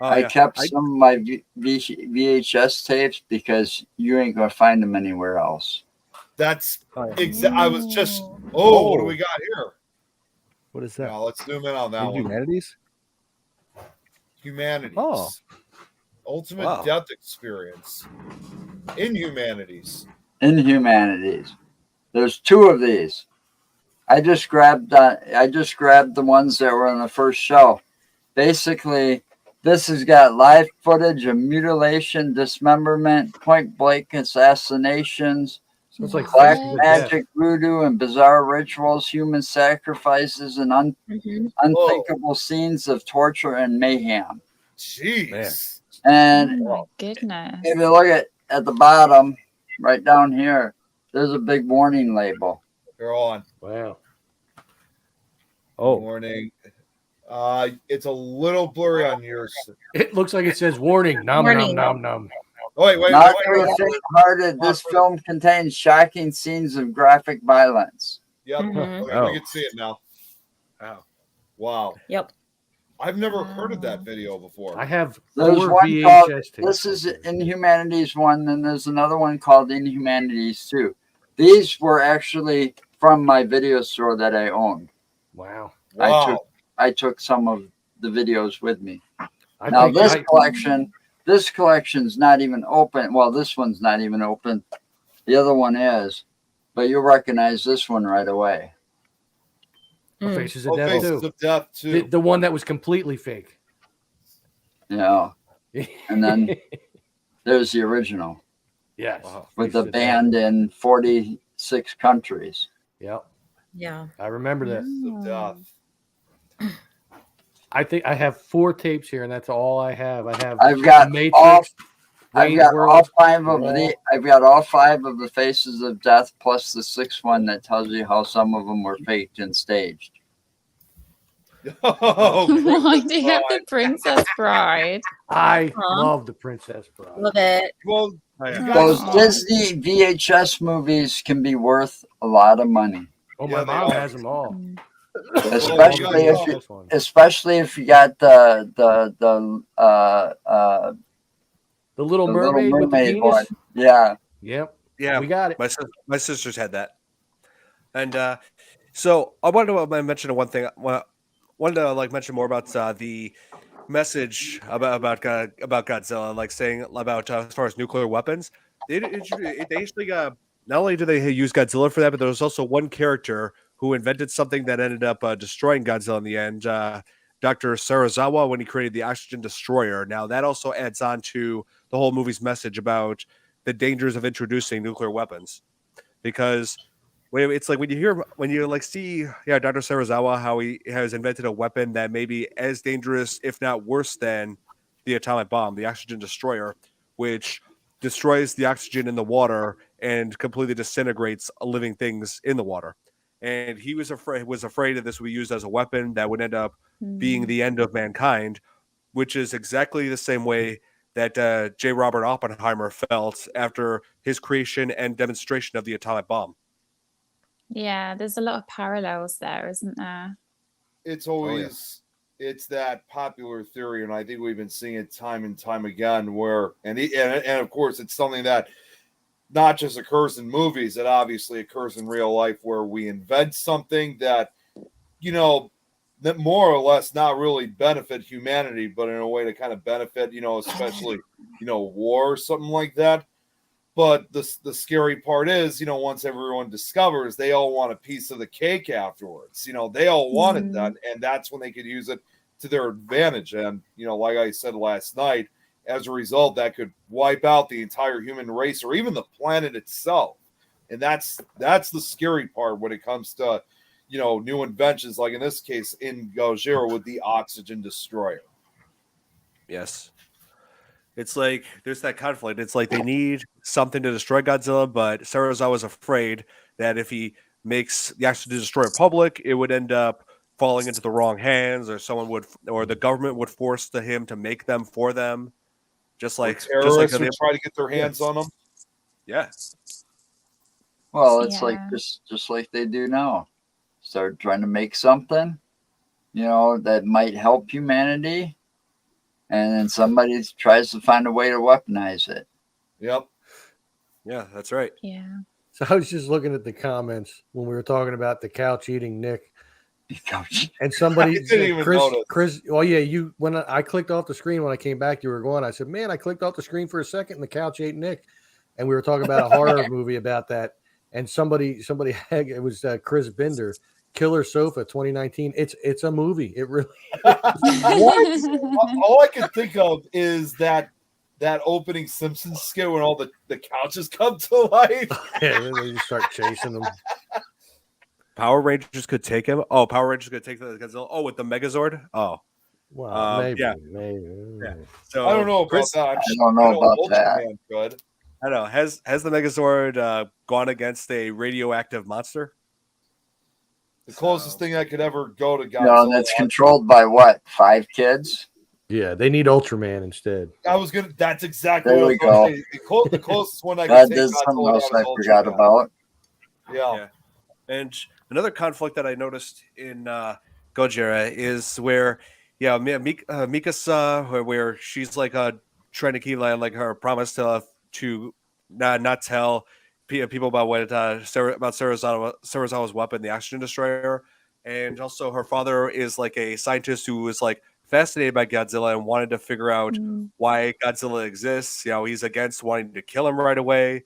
Oh, I yeah. kept some of my VHS tapes because you ain't gonna find them anywhere else. That's Oh, yeah. I was just. Oh, what do we got here? What is that? Now let's zoom in on that one. Humanities? Humanities. Oh. Ultimate Wow. Death Experience. Inhumanities. Inhumanities. There's two of these. I just grabbed the ones that were on the first shelf. Basically, this has got live footage of mutilation, dismemberment, point blank assassinations, So it's like black Faces of Death. magic, voodoo, and bizarre rituals, human sacrifices, and unthinkable scenes of torture and mayhem. Jeez. And Oh my goodness. if you look at the bottom, right down here, there's a big warning label. They're on. Wow. Oh, Warning. It's a little blurry on yours. It looks like it says warning. Nom Warning. nom nom nom. Oh, wait. Not to be faint-hearted, this film contains shocking scenes of graphic violence. Yep. Mhm. Okay, Oh. we can see it now. Wow. Yep. I've never heard of that video before. I have There's 4 one called, VHS tapes. this is Inhumanities 1, and there's another one called Inhumanities 2. These were actually from my video store that I owned. Wow. Wow. I took some of the videos with me. I Now think this collection's not even open. Well, this one's not even open. The other one is, but you'll recognize this one right away. Faces of Oh, Death Faces too. of Death too. The one that was completely fake. you know. And then there's the original. Yes. With the band in 46 countries. Yep. Yeah. I remember that. Of death. I think I have 4 tapes here, and that's all I have. I've got Matrix, all. Wayne's I've got World, all 5 of the. I've got all 5 of the Faces of Death, plus the 6th one that tells you how some of them were faked and staged. Why do you have the Princess Bride? I love the Princess Bride. Love it. Well, those Disney VHS movies can be worth a lot of money. Oh, my mom has them all. Especially if you got the Little Mermaid with the penis one. Yeah. Yep. Yeah, we got it. My sisters had that, and so I wanted to mention one thing. Wanted to mention more about the message about Godzilla, like saying about as far as nuclear weapons. They actually not only do they use Godzilla for that, but there was also one character who invented something that ended up destroying Godzilla in the end. Dr. Sarazawa, when he created the oxygen destroyer. Now that also adds on to the whole movie's message about the dangers of introducing nuclear weapons, because it's like when you see Dr. Sarazawa, how he has invented a weapon that may be as dangerous, if not worse, than the atomic bomb, the oxygen destroyer, which destroys the oxygen in the water and completely disintegrates living things in the water. And he was afraid that this would be used as a weapon that would end up being the end of mankind, which is exactly the same way that J. Robert Oppenheimer felt after his creation and demonstration of the atomic bomb. Yeah, there's a lot of parallels there, isn't there? It's always it's that popular theory, and I think we've been seeing it time and time again. Where and of course, it's something that not just occurs in movies; it obviously occurs in real life, where we invent something that that more or less not really benefit humanity, but in a way to kind of benefit, especially war or something like that. But the scary part is, once everyone discovers, they all want a piece of the cake afterwards. They all wanted that, and that's when they could use it to their advantage. And, like I said last night, as a result, that could wipe out the entire human race or even the planet itself. And that's the scary part when it comes to, new inventions, like in this case in Gojira with the oxygen destroyer. Yes. It's like there's that conflict. It's like they need something to destroy Godzilla, but Sarazawa's afraid that if he makes the oxygen destroyer public, it would end up falling into the wrong hands, or the government would force him to make them for them. Just like terrorists would try to get their hands on them. Yeah. Well, it's like just like they do now. Start trying to make something, that might help humanity. And then somebody tries to find a way to weaponize it. Yep. Yeah, that's right. Yeah. So I was just looking at the comments when we were talking about the couch eating Nick. And somebody Chris, oh yeah, when I clicked off the screen when I came back, you were going. I said, man, I clicked off the screen for a second and the couch ate Nick. And we were talking about a horror movie about that. And somebody it was Chris Binder. Killer Sofa 2019. It's a movie. It really what? All I can think of is that opening Simpsons skit when all the couches come to life. Yeah, then they just start chasing them. Power Rangers could take him. Oh, Power Rangers could take the Godzilla. Oh, with the Megazord. Oh, wow, maybe. Yeah. So I don't know about that. I don't know about that. Could. I don't know. Has the Megazord gone against a radioactive monster? The closest thing I could ever go to Godzilla. No, that's controlled by what? 5 kids? Yeah, they need Ultraman instead. That's exactly there what I was going to say. The closest one I could take is something else I forgot Ultraman. about. Yeah. And another conflict that I noticed in Gojira is where, Mikasa, where she's like trying to keep like her promise to not tell people about what about Sarazawa's weapon, the oxygen destroyer, and also her father is like a scientist who was like fascinated by Godzilla and wanted to figure out why Godzilla exists. He's against wanting to kill him right away,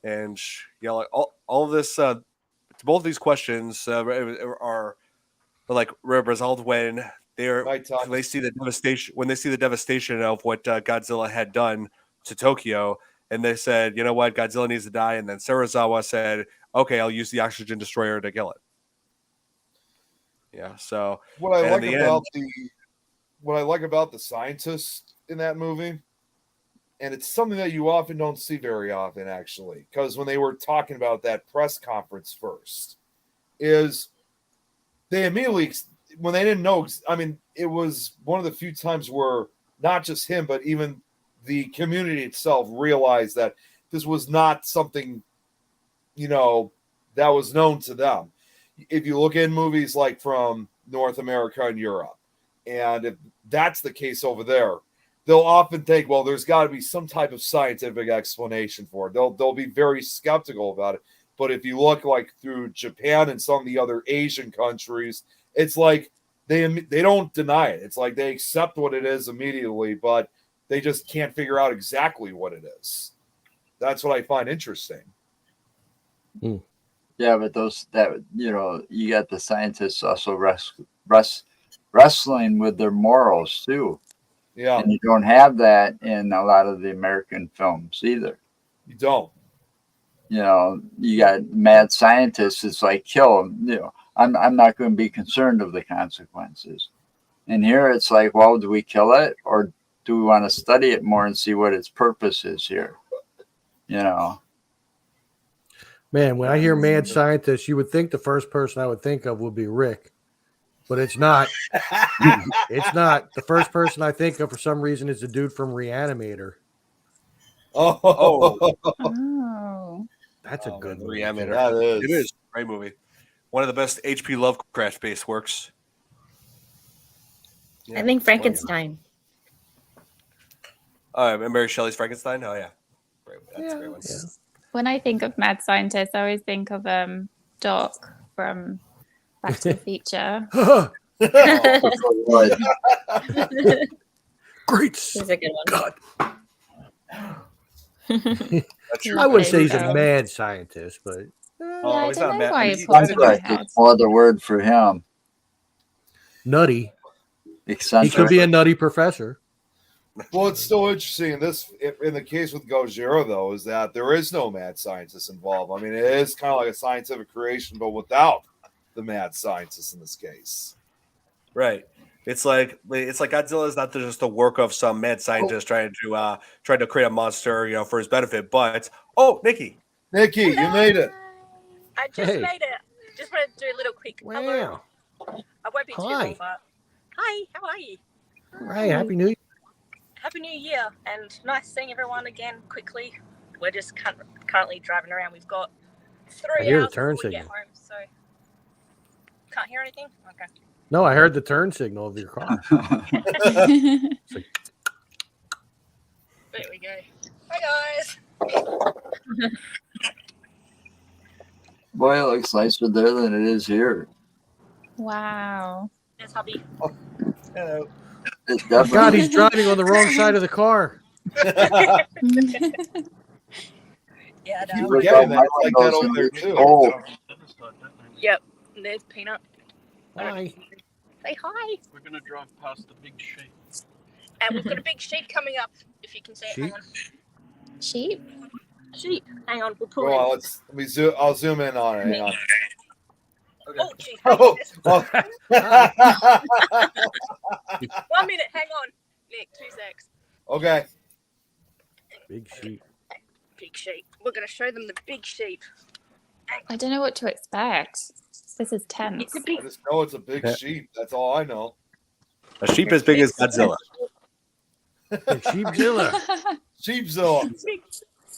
and like all of this. Both of these questions are like resolved when Night time. when they see the devastation of what Godzilla had done to Tokyo, and they said, you know what, Godzilla needs to die, and then Serizawa said, okay, I'll use the oxygen destroyer to kill it. Yeah. So what I and like in the about end- what I like about the scientists in that movie, and it's something that you often don't see very often, actually, because when they were talking about that press conference first, is they immediately, when they didn't know, I mean, it was one of the few times where not just him, but even the community itself realized that this was not something, that was known to them. If you look in movies like from North America and Europe, and if that's the case over there, they'll often think, well, there's got to be some type of scientific explanation for it. They'll be very skeptical about it. But if you look like through Japan and some of the other Asian countries, it's like they don't deny it. It's like they accept what it is immediately, but they just can't figure out exactly what it is. That's what I find interesting. Yeah, but you got the scientists also wrestling with their morals too. Yeah, And you don't have that in a lot of the American films either. you don't. You got mad scientists. It's like kill them. I'm not going to be concerned of the consequences. And here it's like, well, do we kill it or do we want to study it more and see what its purpose is here? Man, when I hear mad scientist, you would think the first person I would think of would be Rick, but it's not. It's not. The first person I think of for some reason is the dude from Reanimator. Oh, Oh. That's a good movie. Reanimator. that is. It is a great movie. One of the best H.P. Lovecraft based works. I think Frankenstein. And Mary Shelley's Frankenstein. Oh yeah, that's a great one. Yeah. When I think of mad scientists, I always think of Doc from Back to the Future. Great He's a good one. God. That's true. I wouldn't say he's a Love mad scientist, but Yeah, he's I don't not know mad. why He's he pops in my Eccentric head. is more the word for him. nutty. He Eccentric. could be a nutty professor. Well, it's still interesting in the case with Gojira, though, is that there is no mad scientist involved. I mean, it is kind of like a scientific creation, but without the mad scientist in this case. Right. It's like Godzilla is not just the work of some mad scientist trying to create a monster, for his benefit. But Nikki, You made it. I just Hey. made it. Just wanted to do a little quick hello. Wow. I won't be too Hi. long, but hi, how are you? Right. Happy New Year. Happy New Year, and nice seeing everyone again quickly. We're just currently driving around. We've got 3 I hear the hours turn before we get signal. home, so can't hear anything? Okay. No, I heard the turn signal of your car. There we go. Hi, guys. Boy, it looks nicer there than it is here. Wow. There's hubby. hello. It Oh, God, definitely he's driving on the wrong side of the car. Yeah, You no. were getting that. It's like that over there, too. Oh, Yep. And there's Peanut. Hi. Say hi. We're going to drive past the big sheep. And we've got a big sheep coming up, if you can see it. Hang Sheep? on. Sheep. Sheep. Hang on, we'll pull Go on, in. let me zoom. I'll zoom in on it. Hang on. Oh, geez. Oh, 1 minute. Hang on. Nick, 2 secs. okay. Big sheep. Big sheep. We're going to show them the big sheep. I don't know what to expect. This is tense. It's a big I just know it's a big sheep. That's all I know. A sheep as big as Godzilla. Sheepzilla. Sheepzilla.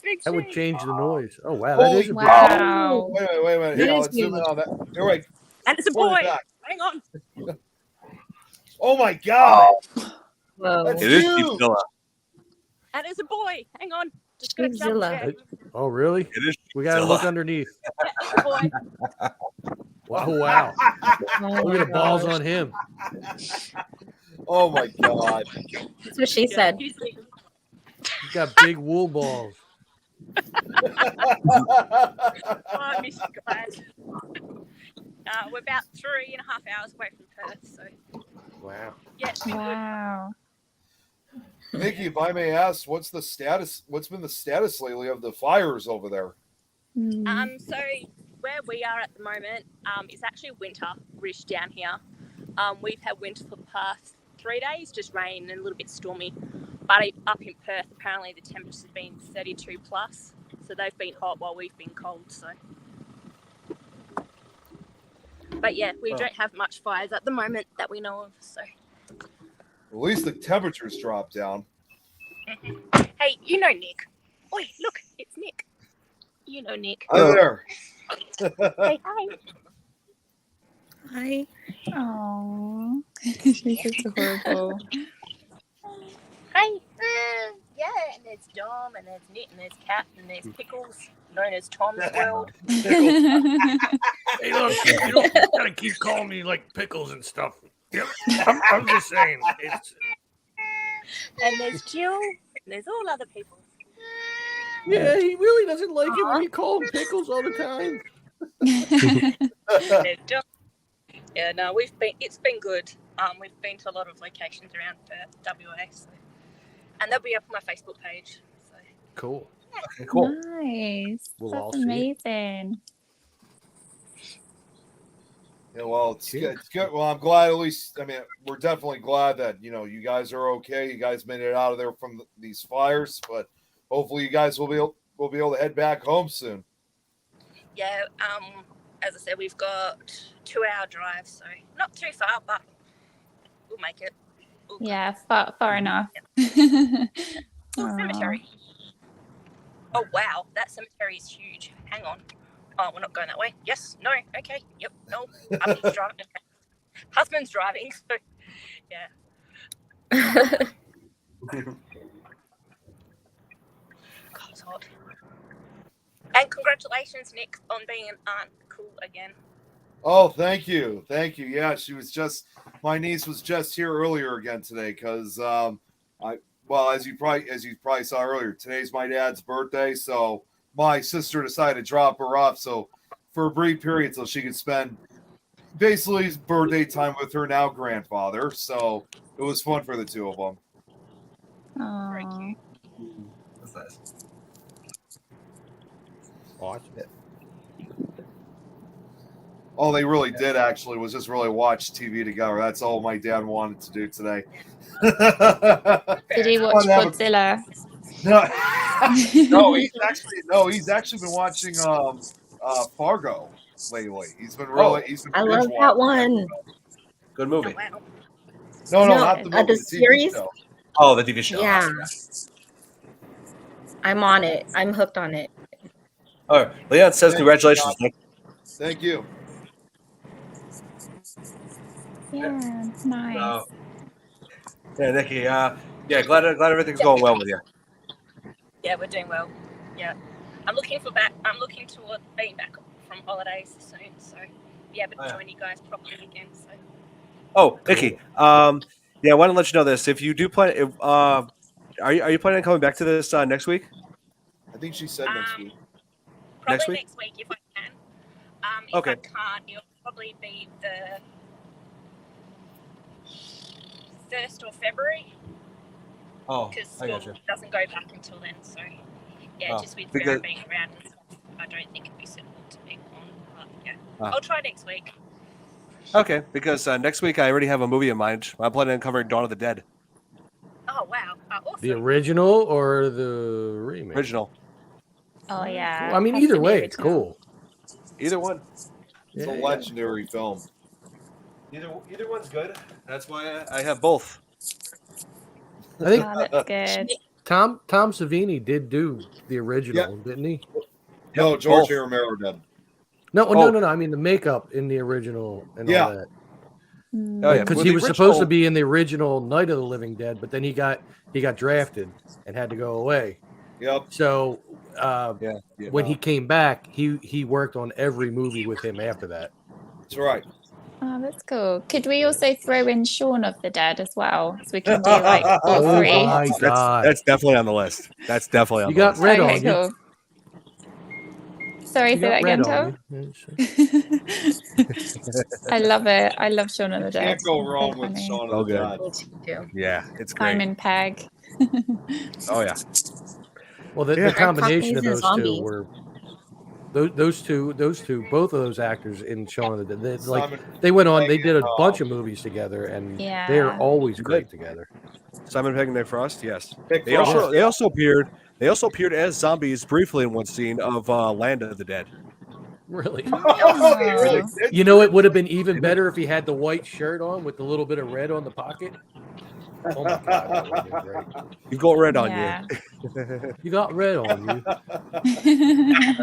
big That would sheep. change the noise. Oh, wow. That Holy is a big Wow. Wait a minute. Here, It is let's zoom in on that. Here, wait. And it's a Pull it boy. back. Hang on. Oh my God. Whoa. That's It is huge. Godzilla. And it's a boy. Hang on. Just gonna jump Sheepzilla. there. Oh, really? It is. We got to Sheepzilla. look underneath. Yeah, boy. Wow. Wow. Oh Look my at the balls gosh. on him. Oh my God. That's what she said. He's got big wool balls. Oh, I miss you guys. We're about 3.5 hours away from Perth, so Wow. Yeah, it's been good. Wow. Nikki, if I may ask, what's the status? What's been the status lately of the fires over there? So where we are at the moment, it's actually winter-ish down here. We've had winter for the past 3 days, just rain and a little bit stormy. But up in Perth, apparently the temperature's been 32 plus, so they've been hot while we've been cold. So, but yeah, we don't have much fires at the moment that we know of. So, At least the temperatures dropped down. hey, you know Nick. Oi, look, it's Nick. You know Nick. Hi there. Hey, hi. Hi. Oh, she's so horrible. Hi. Yeah, and there's Dom, and there's Nick, and there's Kat, and there's Pickles, known as Tom's World. Hey, look, you don't gotta keep calling me like Pickles and stuff. Yep. I'm just saying. And there's Jill, and there's all other people. Yeah, he really doesn't like it when you call him Pickles all the time. There's Dom. Yeah, no, it's been good. We've been to a lot of locations around Perth, WA, so, and they'll be up on my Facebook page. So. Cool. Okay, cool. Nice. We'll all That's see it. amazing. Yeah, well, it's good. It's good. Well, I'm glad at least. I mean, we're definitely glad that you guys are okay. You guys made it out of there from these fires, but hopefully, you guys will be able to head back home soon. Yeah. As I said, we've got 2-hour drive, so not too far, but we'll make it. Yeah, far enough. Cemetery. Oh wow, that cemetery is huge. Hang on. Oh, we're not going that way. Yes. No. Okay. Yep. No. Husband's driving. Husband's driving. So, yeah. God, it's hot. And congratulations, Nick, on being an aunt. Cool again. Oh, thank you. Yeah, my niece was just here earlier again today because as you probably saw earlier, today's my dad's birthday, so my sister decided to drop her off so for a brief period so she could spend basically his birthday time with her now grandfather. So it was fun for the two of them. Very cute. That's nice. Awesome. All they really did actually was just really watch TV together. That's all my dad wanted to do today. Did he watch Godzilla? No, he's actually been watching Fargo lately. He's been I love that one. Good movie. Oh, wow. No, No, not the movie. the TV series? show. Oh, the TV show. Yeah. I'm on it. I'm hooked on it. All right. Leon says Thank you, congratulations, John. Nick. Thank you. Yeah, nice. Yeah, Nikki. Glad everything's going well with you. Yeah, we're doing well. Yeah. I'm looking toward being back from holidays soon, so be able to join you guys properly again. So. Oh, Nikki. I want to let you know this. If you do plan, are you planning on coming back to this next week? I think she said next week. Probably Next week? next week if I can. If Okay. I can't, it'll probably be the 1st of February. Oh, Because I school gotcha. doesn't go back until then. So, yeah, just with because- Vera being around and stuff, I don't think it'd be suitable to be on. But yeah, I'll try next week. Okay, because next week I already have a movie in mind. I'm planning on covering Dawn of the Dead. Oh wow, awesome. The original or the remake? Original. Oh yeah. Well, I mean, Has either to be way, it's original. cool. Either one. It's Yeah, a yeah. legendary film. Either one's good. That's why I have both. I think Oh, that's good. Tom Savini did do the original, didn't he? No, George both. A. Romero did. No, Oh. no. I mean the makeup in the original and Yeah. all that. Mm. Oh, yeah. Because Well, he the was supposed to original- be in the original Night of the Living Dead, but then he got drafted and had to go away. Yep. So Yeah. when he came back, he worked on every movie with him after that. That's right. Oh, that's cool. Could we also throw in Shaun of the Dead as well? So we can do like all three. Oh my God! That's definitely on the list. That's definitely on You the got list. red Okay, on you. cool. Sorry, You say that got red again, on Tom. you. I love it. I love Shaun of the Dead. Can't go It's so wrong with funny. Shaun So of the good. Dead. Me too. Yeah, it's great. Simon Pegg. Oh yeah. Well, the Yeah. combination of Puppies and those two zombies. were those two, both of those actors in Shaun of the Dead. Simon They went on, Pegg they did a and, bunch of movies together, and they are Yeah. always They great did. together. Simon Pegg and Nick Frost. Yes. Nick They Frost. also they also appeared. They also appeared as zombies briefly in one scene of Land of the Dead. Really. Oh, they really Oh. did. You know, it would have been even better if he had the white shirt on with the little bit of red on the pocket. Oh my god, that would have been great. You've got red on Yeah. you. You got red on you.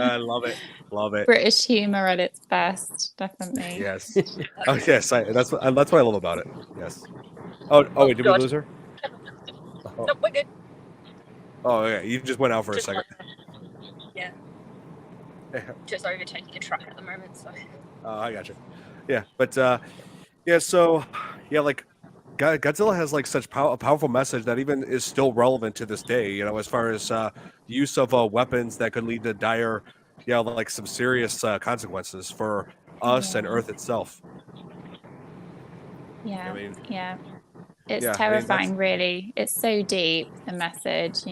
I love it. Love it. British humor at its best, definitely. Yes. Oh yes. That's what I love about it. Yes. Oh wait, did we God. lose her? Oh, No, we're good. Oh yeah, you just went out for a Just second. Yeah. Just overtaking a truck at the moment, so. I got you. Yeah, but yeah, so yeah, like Godzilla has like such a powerful message that even is still relevant to this day. You know, as far as the use of weapons that could lead to dire, like some serious consequences for us and Yeah. Earth itself. Yeah. I mean, Yeah. It's yeah, I mean, terrifying, really. It's so deep, the message,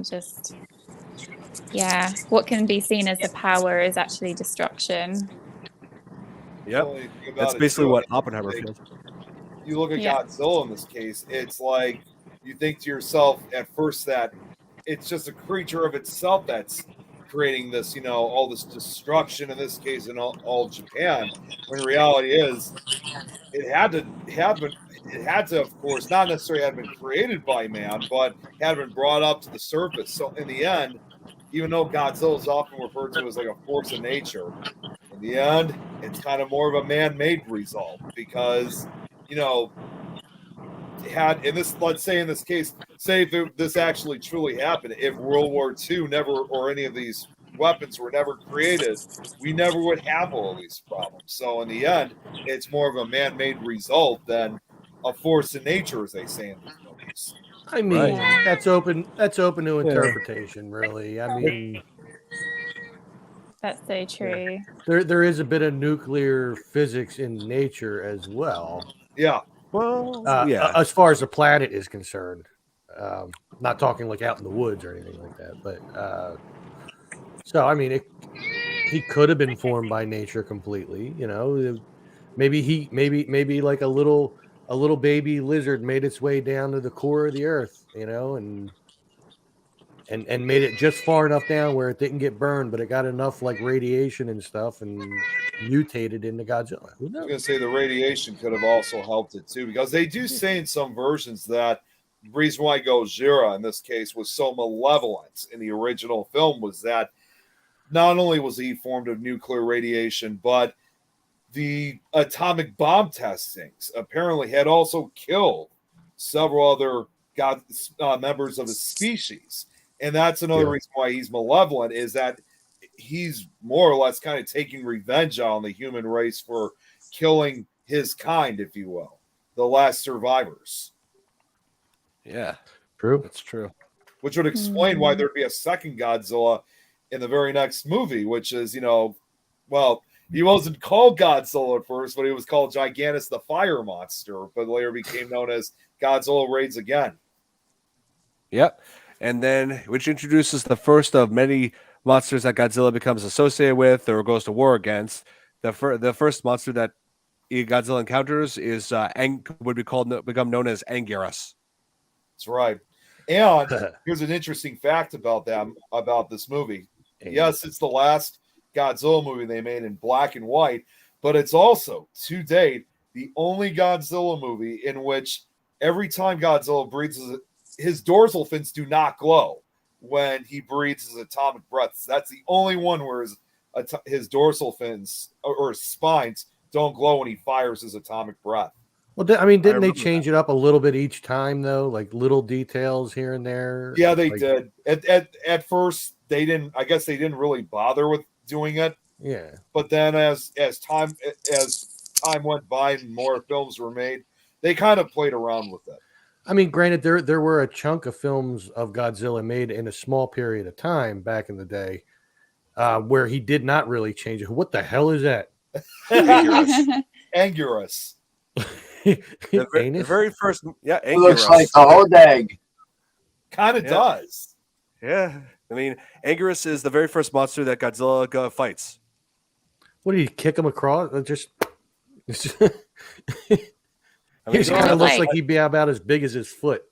just, yeah. What can be seen as the power is actually destruction. Yep, Only thing about that's it, basically too, what I mean, Oppenheimer like, feels. you look at Yeah. Godzilla in this case, it's like you think to yourself at first that it's just a creature of itself that's creating this, all this destruction in this case in all of Japan. When reality is, it had to happen. It had to, of course, not necessarily have been created by man, but had been brought up to the surface. So in the end, even though Godzilla is often referred to as like a force of nature, in the end, it's kind of more of a man-made result because, had in this, let's say in this case, say if this actually truly happened, if World War II never or any of these weapons were never created, we never would have all these problems. So in the end, it's more of a man-made result than a force of nature, as they say in these movies. I mean, Yeah. that's open to interpretation, really. I mean, That's so true. there is a bit of nuclear physics in nature as well. Yeah. Well, yeah. As far as the planet is concerned, not talking like out in the woods or anything like that, but so I mean, he could have been formed by nature completely. Maybe like a little baby lizard made its way down to the core of the earth, and made it just far enough down where it didn't get burned, but it got enough like radiation and stuff and mutated into Godzilla. Who I was knows? going to say the radiation could have also helped it too, because they do say in some versions that the reason why Gojira in this case was so malevolent in the original film was that not only was he formed of nuclear radiation, but the atomic bomb testings apparently had also killed several other members of his species. And that's another reason why he's malevolent, is that he's more or less kind of taking revenge on the human race for killing his kind, if you will, the last survivors. Yeah, True. That's true. Which would explain why there'd be a second Godzilla in the very next movie, which is, well, he wasn't called Godzilla at first, but he was called Gigantus the Fire Monster, but later became known as Godzilla Raids Again. Yep. And then, which introduces the first of many monsters that Godzilla becomes associated with or goes to war against. The first monster that Godzilla encounters is would become known as Anguirus. That's right. And here's an interesting fact about this movie. Yes, it's the last Godzilla movie they made in black and white, but it's also, to date, the only Godzilla movie in which every time Godzilla breathes, his dorsal fins do not glow when he breathes his atomic breaths. That's the only one where his dorsal fins or his spines don't glow when he fires his atomic breath. Well, didn't they change it up a little bit each time though? Like little details here and there. Yeah, they did. At first, they didn't. I guess they didn't really bother with doing it. Yeah. But then, as time went by and more films were made, they kind of played around with it. I mean, granted, there were a chunk of films of Godzilla made in a small period of time back in the day, where he did not really change it. What the hell is that? Anguirus. The Anus? very first, yeah, It looks Anguirus. like the Hodag. Kind of Yeah. does. Yeah, I mean, Anguirus is the very first monster that Godzilla fights. What did he kick him across? Just I he mean, just kind Yeah, of looks like- like he'd be about as big as his foot.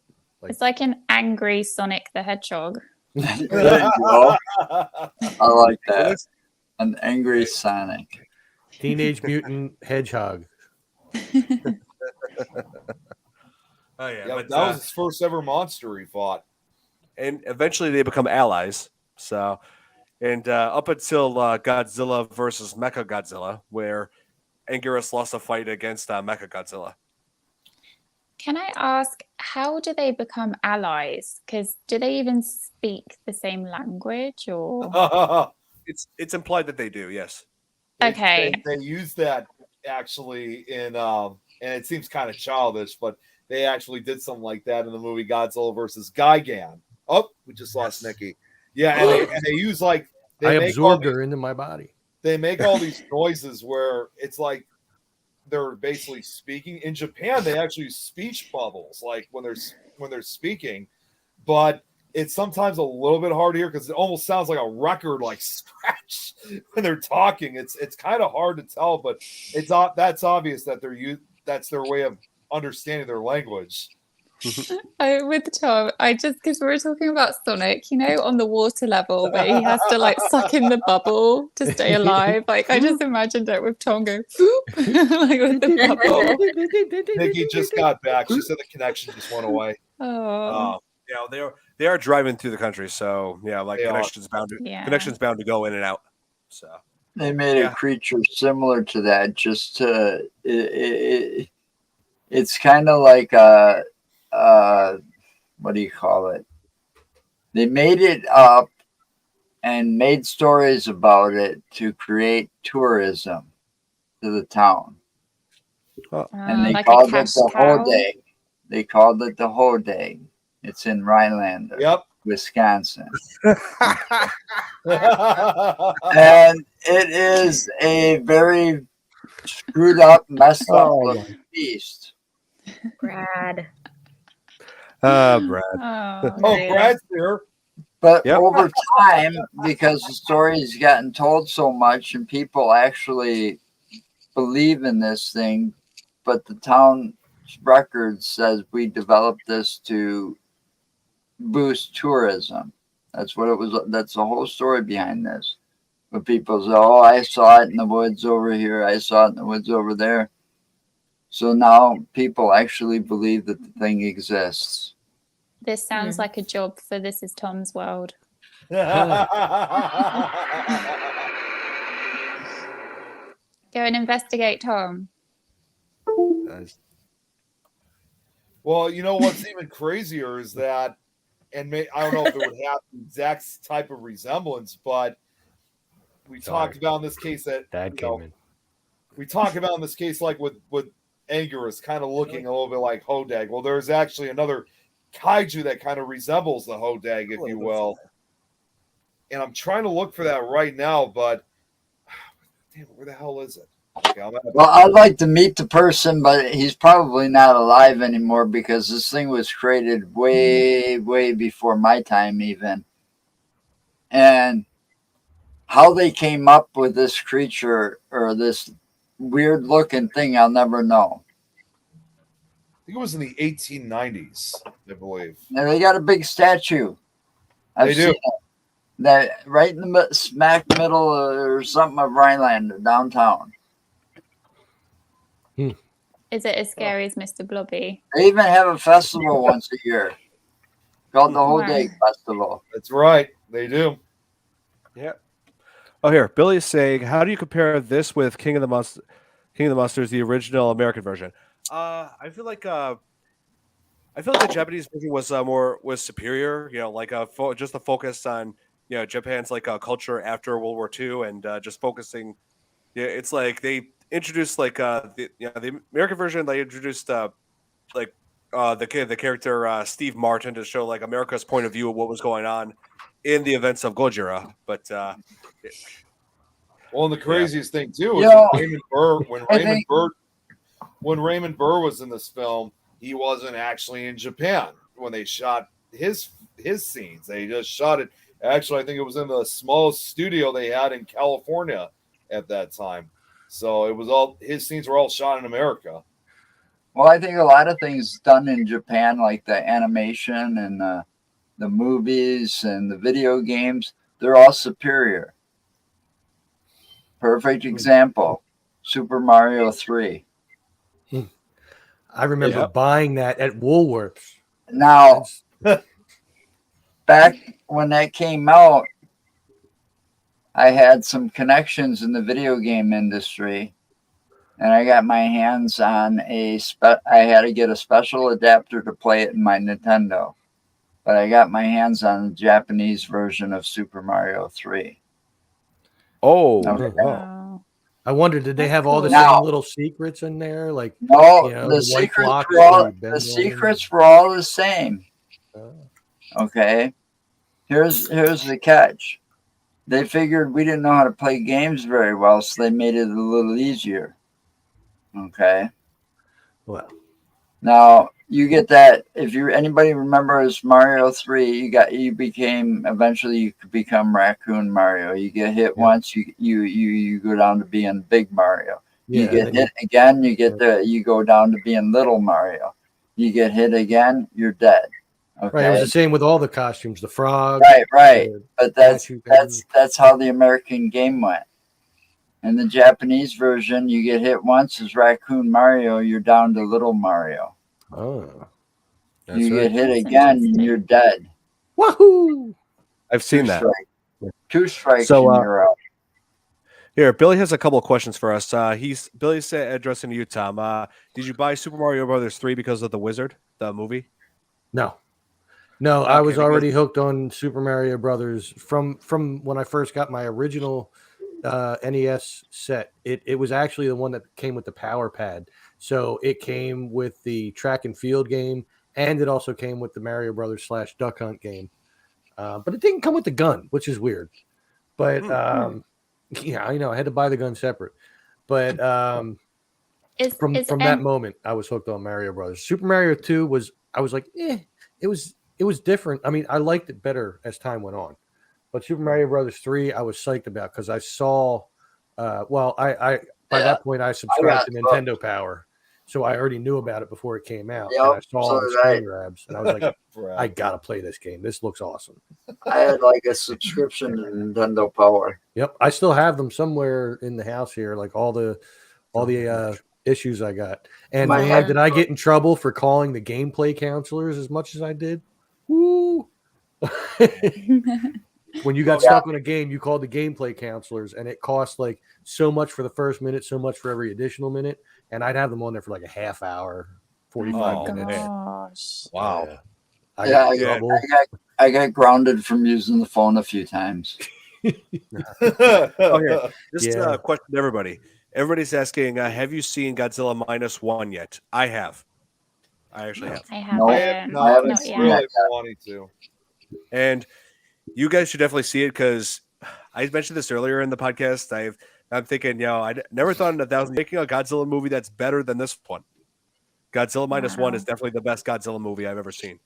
It's like an angry Sonic the Hedgehog. There you go. I like it that. looks- An angry Sonic. Teenage Mutant Hedgehog. oh yeah, Yeah, but, that was his first ever monster he fought. and eventually they become allies. So, and up until Godzilla versus Mecha Godzilla, where Anguirus lost a fight against Mecha Godzilla. Can I ask, how do they become allies? Because do they even speak the same language or? It's implied that they do. Yes. Okay. They use that actually in and it seems kind of childish, but they actually did something like that in the movie Godzilla versus Gigan. Oh, we just lost Nikki. Yeah, and they use like I make absorbed all her into my body. they make all these noises where it's like they're basically speaking. In Japan, they actually use speech bubbles, like when they're speaking, but it's sometimes a little bit hard to hear because it almost sounds like a record like scratch when they're talking. It's kind of hard to tell, but that's obvious that that's their way of understanding their language. With Tom, because we were talking about Sonic, on the water level where he has to like suck in the bubble to stay alive. Like I just imagined it with Tom going like with the bubble. Nikki just got back. She said the connection just went away. Oh, Yeah, they are driving through the country, so yeah, like They are. connections bound to go in and out. So They made Yeah. a creature similar to that. Just to it's kind of like a what do you call it? They made it up and made stories about it to create tourism to the town, and they like called a it cash the cow. Hodag. They called it the Hodag. It's in Rhinelander, Yep. Wisconsin. That's And it is a very screwed up, messed up looking beast. Brad. Brad. Oh, dear. Brad's here. But Yep. over time, because the story's gotten told so much and people actually believe in this thing, but the town record says we developed this to boost tourism. That's what it was. That's the whole story behind this. But people say, oh, I saw it in the woods over here. I saw it in the woods over there. So now people actually believe that the thing exists. This sounds like a job for This Is Tom's World. Go and investigate Tom. Well, you know what's even crazier is that, and I don't know if it would have the exact type of resemblance, but we talked about in this case that Dad came in. we talk about in this case like with Anguirus kind of looking a little bit like Hodag. Well, there's actually another kaiju that kind of resembles the Hodag, if you will. And I'm trying to look for that right now, but damn, where the hell is it? Okay, Well, I'd like to meet the person, but he's probably not alive anymore because this thing was created way, way before my time even. And how they came up with this creature or this weird looking thing, I'll never know. I think it was in the 1890s, I believe. Now they got a big statue. They do. seen it. That right in the smack middle or something of Rhinelander downtown. Is it as scary as Mr. Blobby? They even have a festival once a year called the Wow. Hodag Festival. That's right. They do. Yeah. Oh, here Billy is saying, how do you compare this with King of the Monsters, the original American version? I feel like the Japanese version was superior. Like just the focus on Japan's culture after World War II and just focusing. Yeah, it's like they introduced the American version. They introduced the character Steve Martin to show America's point of view of what was going on, in the events of Gojira. But well, and the craziest thing too You is know, when Raymond Burr was in this film, he wasn't actually in Japan when they shot his scenes. They just shot it. Actually, I think it was in the smallest studio they had in California at that time. So it was all his scenes were all shot in America. well, I think a lot of things done in Japan, like the animation and the movies and the video games, they're all superior. Perfect example, Super Mario 3. I remember buying that at Woolworths. Now, back when that came out, I had some connections in the video game industry, and I got my hands on I had to get a special adapter to play it in my Nintendo, but I got my hands on the Japanese version of Super Mario 3. oh, Okay. Wow. I wonder, did they have all the Now- same little secrets in there? Like, No, you know, the the white secrets blocks were all where you bend the on secrets were all the same. them? Okay, here's the catch. They figured we didn't know how to play games very well, so they made it a little easier. Okay. Well, Now you get that. If anybody remembers Mario 3, eventually you could become Raccoon Mario. You get hit once, you go down to being Big Mario. You get hit again, you go down to being Little Mario. You get hit again, you're dead. Okay. right. It was the same with all the costumes, the frog. Right. the But statue thing. that's how the American game went. In the Japanese version, you get hit once as Raccoon Mario, you're down to Little Mario. Oh, You get hit That's again, and interesting. you're dead. wahoo! I've seen that. Two strikes, So, and you're out. Here, Billy has a couple of questions for us. Billy's addressing you, Tom. Did you buy Super Mario Brothers 3 because of the Wizard, the movie? No, I Okay, was because- already hooked on Super Mario Brothers from when I first got my original NES set. It was actually the one that came with the power pad. So it came with the track and field game, and it also came with the Mario Brothers / Duck Hunt game. But it didn't come with the gun, which is weird. But yeah, I know I had to buy the gun separate. But from that moment, I was hooked on Mario Brothers. Super Mario 2 I was like, it was different. I mean, I liked it better as time went on. But Super Mario Brothers 3, I was psyched about because I saw. I by that point I subscribed to Nintendo Power, so I already knew about it before it came out, and I saw all the screen grabs, and I was like, I gotta play this game. This looks awesome. I had like a subscription to Nintendo Power. Yep, I still have them somewhere in the house here, like all the issues I got. And man, did I get in trouble for calling the gameplay counselors as much as I did? Woo! When you got stuck on a game, you called the gameplay counselors, and it cost like so much for the first minute, so much for every additional minute, and I'd have them on there for like a half hour, 45 minutes. Gosh. Wow. I got grounded from using the phone a few times. Okay, this is a question to everybody. Everybody's asking, have you seen Godzilla -1 yet? I have. I actually have. I haven't. I haven't Not seen yet. it. Wanting to. And you guys should definitely see it because I mentioned this earlier in the podcast. I'm thinking, I never thought in 1,000 making a Godzilla movie that's better than this one. Godzilla -1 is definitely the best Godzilla movie I've ever seen.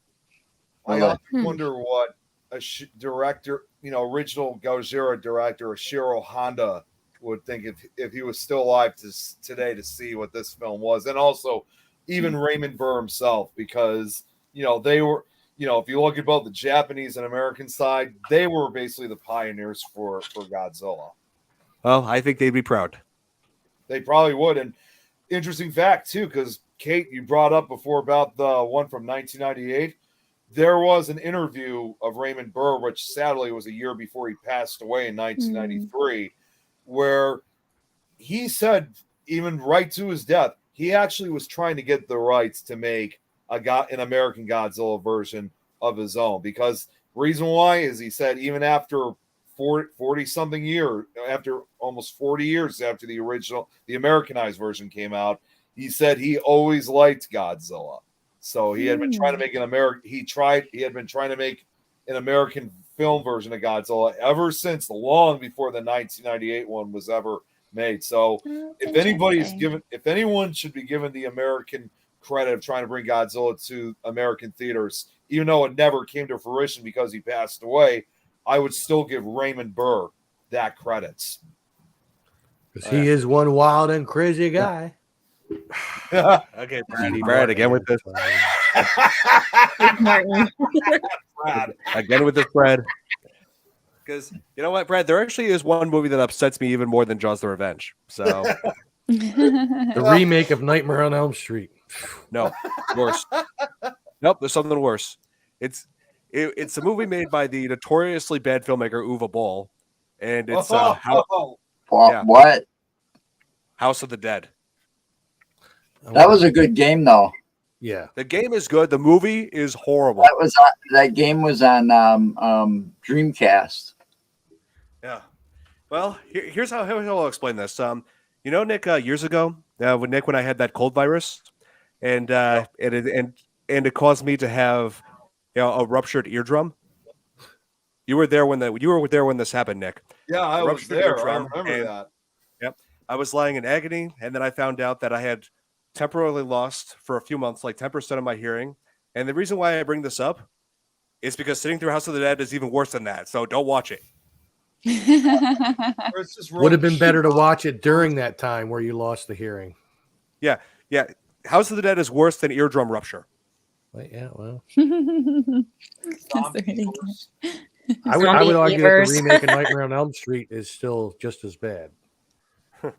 I often wonder what a director, original Gojira director Shiro Honda would think if he was still alive today to see what this film was, and also even Raymond Burr himself, because they were. If you look at both the Japanese and American side, they were basically the pioneers for Godzilla. Well, I think they'd be proud. They probably would. And interesting fact, too, because Kate, you brought up before about the one from 1998. There was an interview of Raymond Burr, which sadly was a year before he passed away in 1993, where he said, even right to his death, he actually was trying to get the rights to make an American Godzilla version of his own, because reason why is he said even after 40 something year, after almost 40 years after the Americanized version came out, he said he always liked Godzilla. So he had been trying to make he had been trying to make an American film version of Godzilla ever since long before the 1998 one was ever made. So if anyone should be given the American credit of trying to bring Godzilla to American theaters, even though it never came to fruition because he passed away, I would still give Raymond Burr that credits. Because he is one wild and crazy guy. Okay, Brad, again with this. Martin. Again with this, Brad. Because you know what, Brad, there actually is one movie that upsets me even more than Jaws the Revenge. So the remake of Nightmare on Elm Street. No, worse. Nope, there's something worse. It's a movie made by the notoriously bad filmmaker Uwe Boll, and it's what? House of the Dead. That was a good game, though. Yeah, the game is good. The movie is horrible. That game was on Dreamcast. Yeah. Well, here's how I'll explain this. You know, Nick, years ago, when I had that cold virus, and it caused me to have a ruptured eardrum. You were there when this happened, Nick. Yeah, I was there. I remember that. Yep. I was lying in agony, and then I found out that I had temporarily lost for a few months, like 10% of my hearing. And the reason why I bring this up is because sitting through House of the Dead is even worse than that. So don't watch it. Would have been better to watch it during that time where you lost the hearing. Yeah. House of the Dead is worse than eardrum rupture. Yeah, well. That's really I would argue that the remake of Nightmare on Elm Street is still just as bad.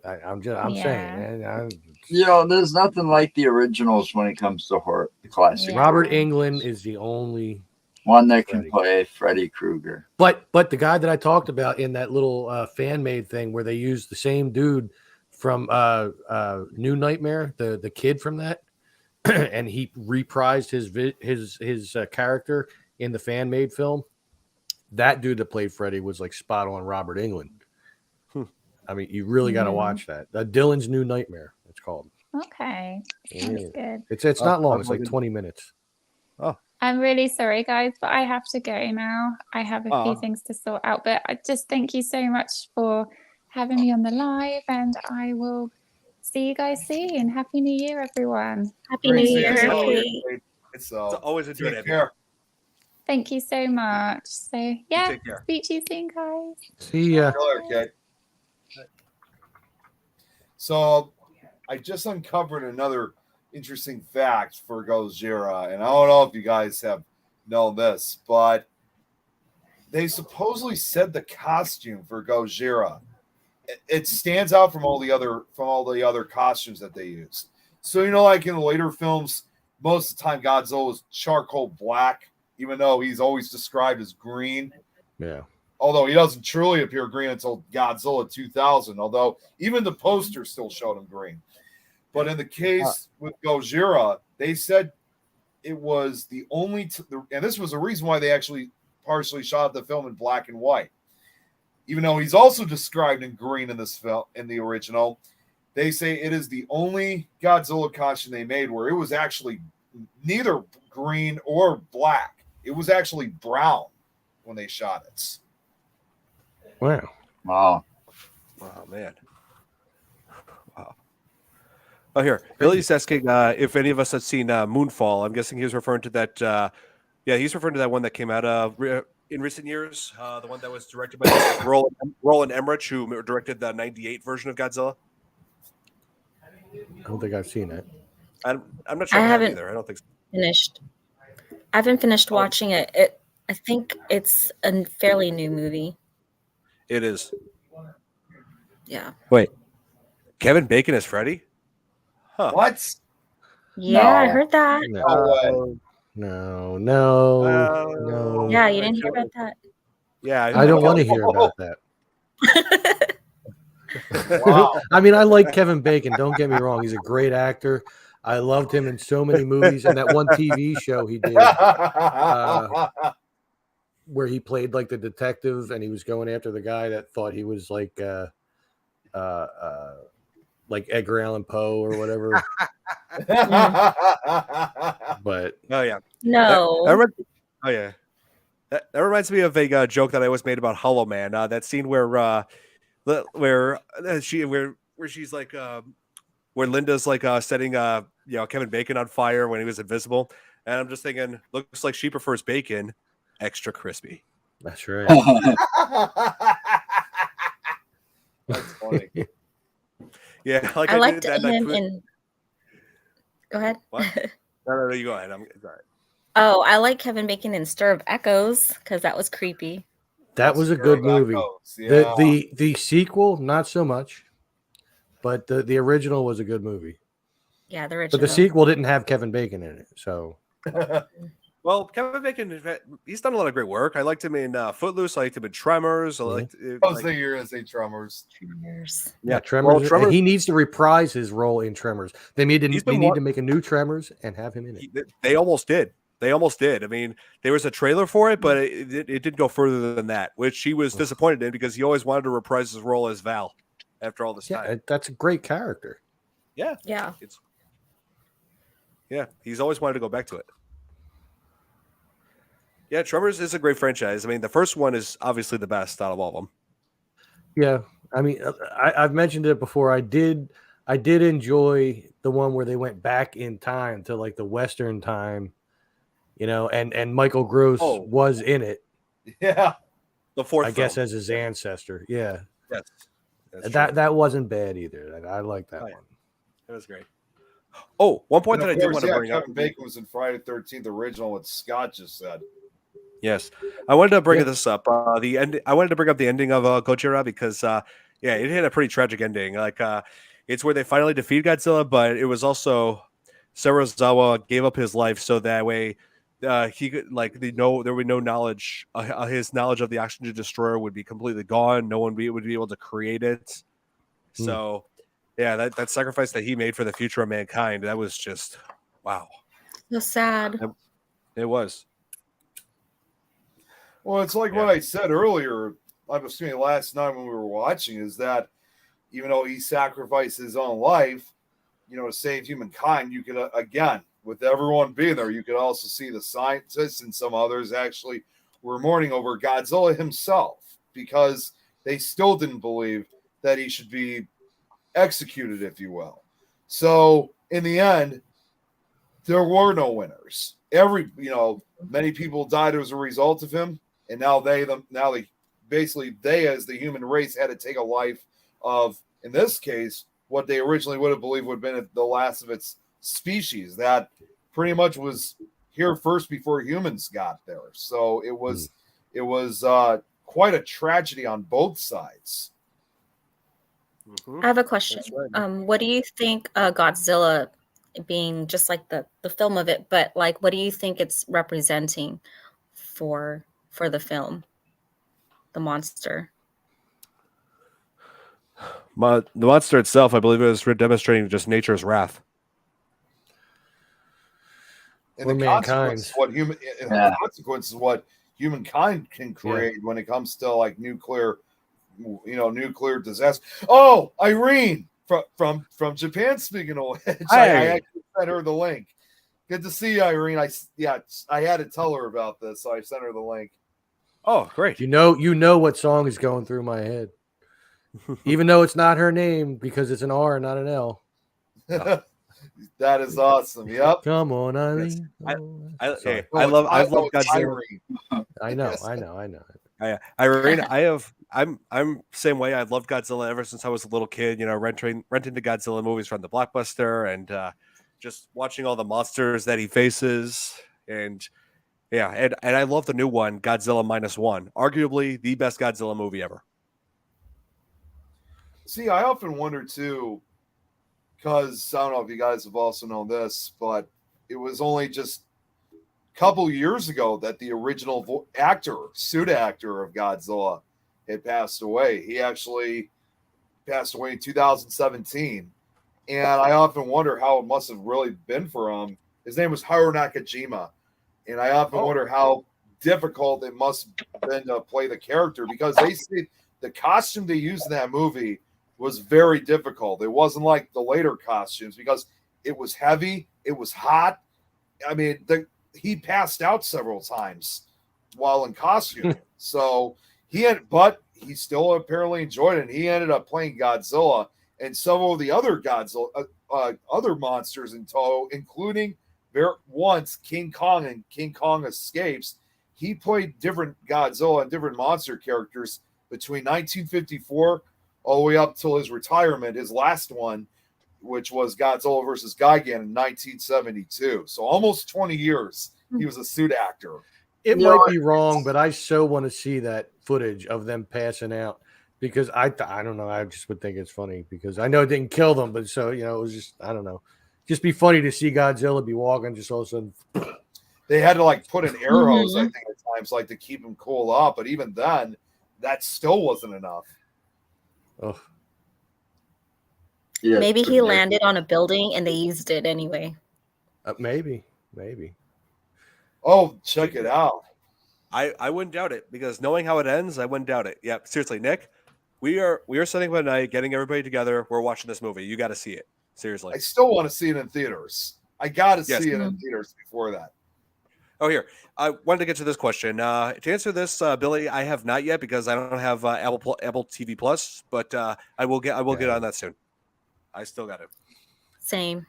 I'm saying. There's nothing like the originals when it comes to horror, the classic. Yeah. Robert Englund is the only one that can play Freddy Krueger. But the guy that I talked about in that little fan made thing where they used the same dude from New Nightmare, the kid from that, and he reprised his character in the fan made film. That dude that played Freddy was like spot on Robert Englund. I mean, you really got to watch that. Dylan's New Nightmare, it's called. Okay. That's good. It's not long. It's like 20 minutes. Oh. I'm really sorry, guys, but I have to go now. I have a few things to sort out. But I just thank you so much for having me on the live, and I will see you guys soon. Happy New Year, everyone. Happy New Year. It's always a good care. Thank you so much. So, yeah, speak to you soon, guys. See ya. Okay. So I just uncovered another interesting fact for Gojira, and I don't know if you guys have known this, but they supposedly said the costume for Gojira, it stands out from all the other costumes that they use. So like in the later films, most of the time Godzilla was charcoal black, even though he's always described as green. Yeah. Although he doesn't truly appear green until Godzilla 2000, although even the poster still showed him green. But in the case with Gojira, they said it was the only, and this was the reason why they actually partially shot the film in black and white. Even though he's also described in green in this film, in the original, they say it is the only Godzilla costume they made where it was actually neither green or black. It was actually brown when they shot it. Wow. Wow, man. Wow. Oh, here. Billy's asking if any of us had seen Moonfall. I'm guessing he was referring to that. He's referring to that one that came out in recent years. The one that was directed by Roland Emmerich, who directed the 98 version of Godzilla. I don't think I've seen it. I'm not sure I have either. I don't think so. Finished. I haven't finished watching it. I think it's a fairly new movie. It is. Yeah. Wait. Kevin Bacon as Freddy? Huh. What? Yeah, No. I heard that. No. Yeah, you didn't hear about that. Yeah. I don't want to hear about that. Wow. I mean, I like Kevin Bacon. Don't get me wrong. He's a great actor. I loved him in so many movies, and that one TV show he did where he played like the detective, and he was going after the guy that thought he was like Edgar Allan Poe or whatever. But oh yeah, no. oh yeah, That reminds me of a joke that I always made about Hollow Man. That scene where she's like where Linda's like setting Kevin Bacon on fire when he was invisible, and I'm just thinking, looks like she prefers bacon extra crispy. That's right. That's funny. Yeah, like I liked did that. him in. Go ahead. What? No, you go ahead. It's all right. Oh, I like Kevin Bacon in Stir of Echoes because that was creepy. That was a good movie. Yeah. The sequel, not so much, but the original was a good movie. Yeah, the original. But the sequel didn't have Kevin Bacon in it, so. Well, Kevin Bacon, he's done a lot of great work. I liked him in Footloose. I liked him in Tremors. I was thinking you were going to say Tremors. Yeah, Tremors. Well, Tremors. He needs to reprise his role in Tremors. They need to make a new Tremors and have him in it. They almost did. I mean, there was a trailer for it, but it didn't go further than that, which he was disappointed in because he always wanted to reprise his role as Val after all this time. That's a great character. Yeah. He's always wanted to go back to it. Yeah, Tremors is a great franchise. I mean, the first one is obviously the best out of all of them. Yeah, I mean, I've mentioned it before. I did enjoy the one where they went back in time to like the Western time, and Michael Gross was in it. Yeah, the fourth. I guess as his ancestor. Yeah, yes, that wasn't bad either. I like that one. It was great. Oh, one point that I did want to bring up. Kevin Bacon was in Friday the 13th original, what Scott just said. Yes, I wanted to bring this up. The end. I wanted to bring up the ending of Gojira because, it had a pretty tragic ending. Like, it's where they finally defeat Godzilla, but it was also Serizawa gave up his life so that way he could there would be no knowledge. His knowledge of the oxygen destroyer would be completely gone. No one would be able to create it. So, that sacrifice that he made for the future of mankind, that was just wow. So sad. It was. Well, it's like what I said earlier. I was saying last night when we were watching is that even though he sacrificed his own life, to save humankind, you could again, with everyone being there, you could also see the scientists and some others actually were mourning over Godzilla himself because they still didn't believe that he should be executed, if you will. So in the end, there were no winners. Many people died as a result of him. And now they as the human race had to take a life of, in this case, what they originally would have believed would have been the last of its species that pretty much was here first before humans got there. So it was quite a tragedy on both sides. I have a question. Right. What do you think Godzilla being just like the film of it, but like what do you think it's representing for the film, the monster? The monster itself, I believe, is demonstrating just nature's wrath. And the consequences what humankind can create when it comes to like nuclear disaster. Oh, Irene from Japan. Speaking of which, I actually sent her the link. Good to see you, Irene. I had to tell her about this, so I sent her the link. Oh, great. You know what song is going through my head. Even though it's not her name because it's an R, not an L. That is awesome. Yep. Come on, Eileen. I love Godzilla. I know. Irene, I'm same way. I've loved Godzilla ever since I was a little kid. Renting the Godzilla movies from the Blockbuster and just watching all the monsters that he faces. And I love the new one, Godzilla -1, arguably the best Godzilla movie ever. See, I often wonder too, because I don't know if you guys have also known this, but it was only just a couple years ago that the original suit actor of Godzilla had passed away. He actually passed away in 2017. And I often wonder how it must have really been for him. His name was Haru Nakajima. And I often wonder how difficult it must have been to play the character because they say the costume they used in that movie was very difficult. It wasn't like the later costumes because it was heavy. It was hot. I mean, he passed out several times while in costume. So but he still apparently enjoyed it. And he ended up playing Godzilla and several of the other other monsters in tow, including once King Kong and King Kong Escapes. He played different Godzilla and different monster characters between 1954 all the way up till his retirement, his last one, which was Godzilla versus Gigan in 1972. So almost 20 years he was a suit actor. It might be wrong, but I so want to see that footage of them passing out because I don't know. I just would think it's funny because I know it didn't kill them, but so, it was just, I don't know. Just be funny to see Godzilla be walking just all of a sudden. They had to like put in air hose, I think, at times, like to keep him cool up. But even then, that still wasn't enough. Oh. Yeah, Maybe he landed on a building and they used it anyway. Maybe. Oh, check it out. I wouldn't doubt it because knowing how it ends, I wouldn't doubt it. Yeah, seriously, Nick, we are setting up a night, getting everybody together. We're watching this movie. You got to see it. Seriously. I still want to see it in theaters. I got to see it in theaters before that. Oh, here. I wanted to get to this question. To answer this, Billy, I have not yet because I don't have Apple TV Plus, but I will get on that soon. I still got it. Same.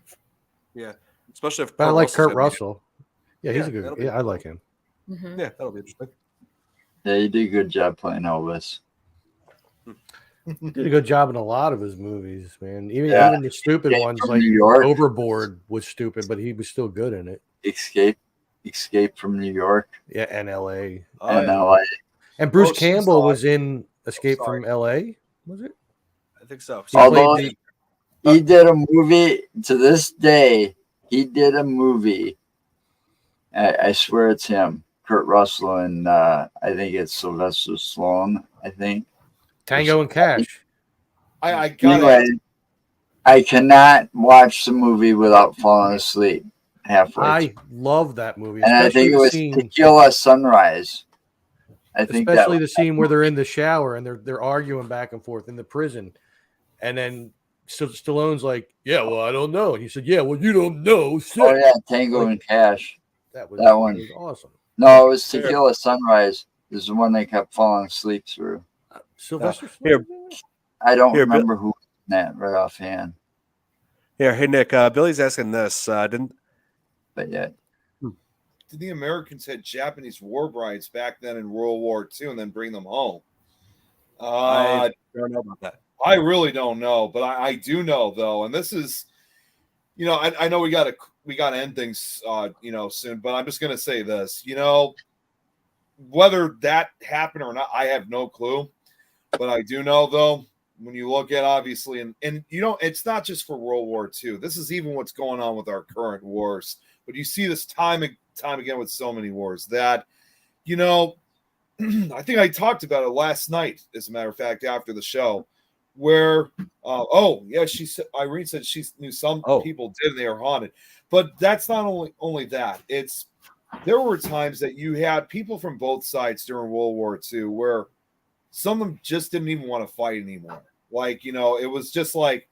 Yeah, especially if. But I like Kurt Russell. Yeah, he's a that'll good. be Yeah, I like him. Mm-hmm. Yeah, that'll be interesting. Yeah, he did a good job playing Elvis. Did a good job in a lot of his movies, man. Even the stupid ones like New York. Overboard was stupid, but he was still good in it. Escape from New York. Yeah, and L.A. And Bruce Campbell was in Escape from L.A. Was it? I think so. Although he did a movie to this day. He did a movie. I swear it's him, Kurt Russell, and I think it's Sylvester Stallone. I think Tango and Cash. I cannot watch the movie without falling asleep halfway. I love that movie, and I think it was Tequila Sunrise. Especially the scene where they're in the shower and they're arguing back and forth in the prison, and then Stallone's like, "Yeah, well, I don't know," and he said, "Yeah, well, you don't know." Shit. Oh yeah, Tango and Cash. That one was awesome. No, it was Tequila Sunrise. This is the one they kept falling asleep through. Sylvester. I don't remember who that right offhand. Here, hey Nick, Billy's asking this. Did the Americans had Japanese war brides back then in World War II and then bring them home? I don't know about that. I really don't know, but I do know though, and this is, I know we got to end things, soon, but I'm just gonna say this, whether that happened or not, I have no clue, but I do know though, when you look at obviously, and it's not just for World War II. This is even what's going on with our current wars, but you see this time again with so many wars that, I think I talked about it last night, as a matter of fact, after the show. Where, she said, Irene said she knew some people did, and they are haunted. But that's not only that. There were times that you had people from both sides during World War II where some of them just didn't even want to fight anymore. Like, it was just like,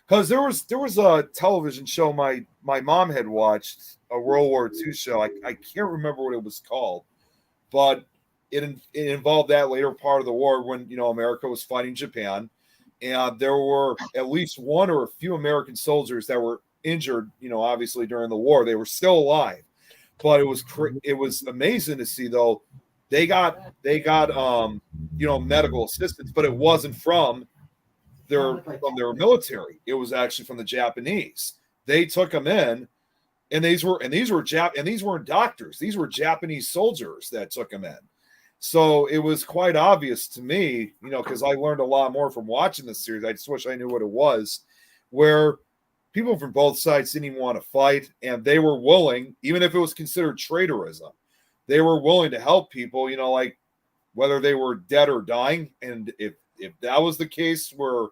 because there was a television show my mom had watched, a World War II show. I can't remember what it was called, but it involved that later part of the war when, America was fighting Japan. And there were at least one or a few American soldiers that were injured, obviously during the war. They were still alive, but it was amazing to see though. They got medical assistance, but it wasn't from their military. It was actually from the Japanese. They took them in, and these weren't doctors. These were Japanese soldiers that took them in. So it was quite obvious to me, because I learned a lot more from watching this series. I just wish I knew what it was, where people from both sides didn't even want to fight, and they were willing, even if it was considered traitorism, they were willing to help people, like whether they were dead or dying. And if that was the case where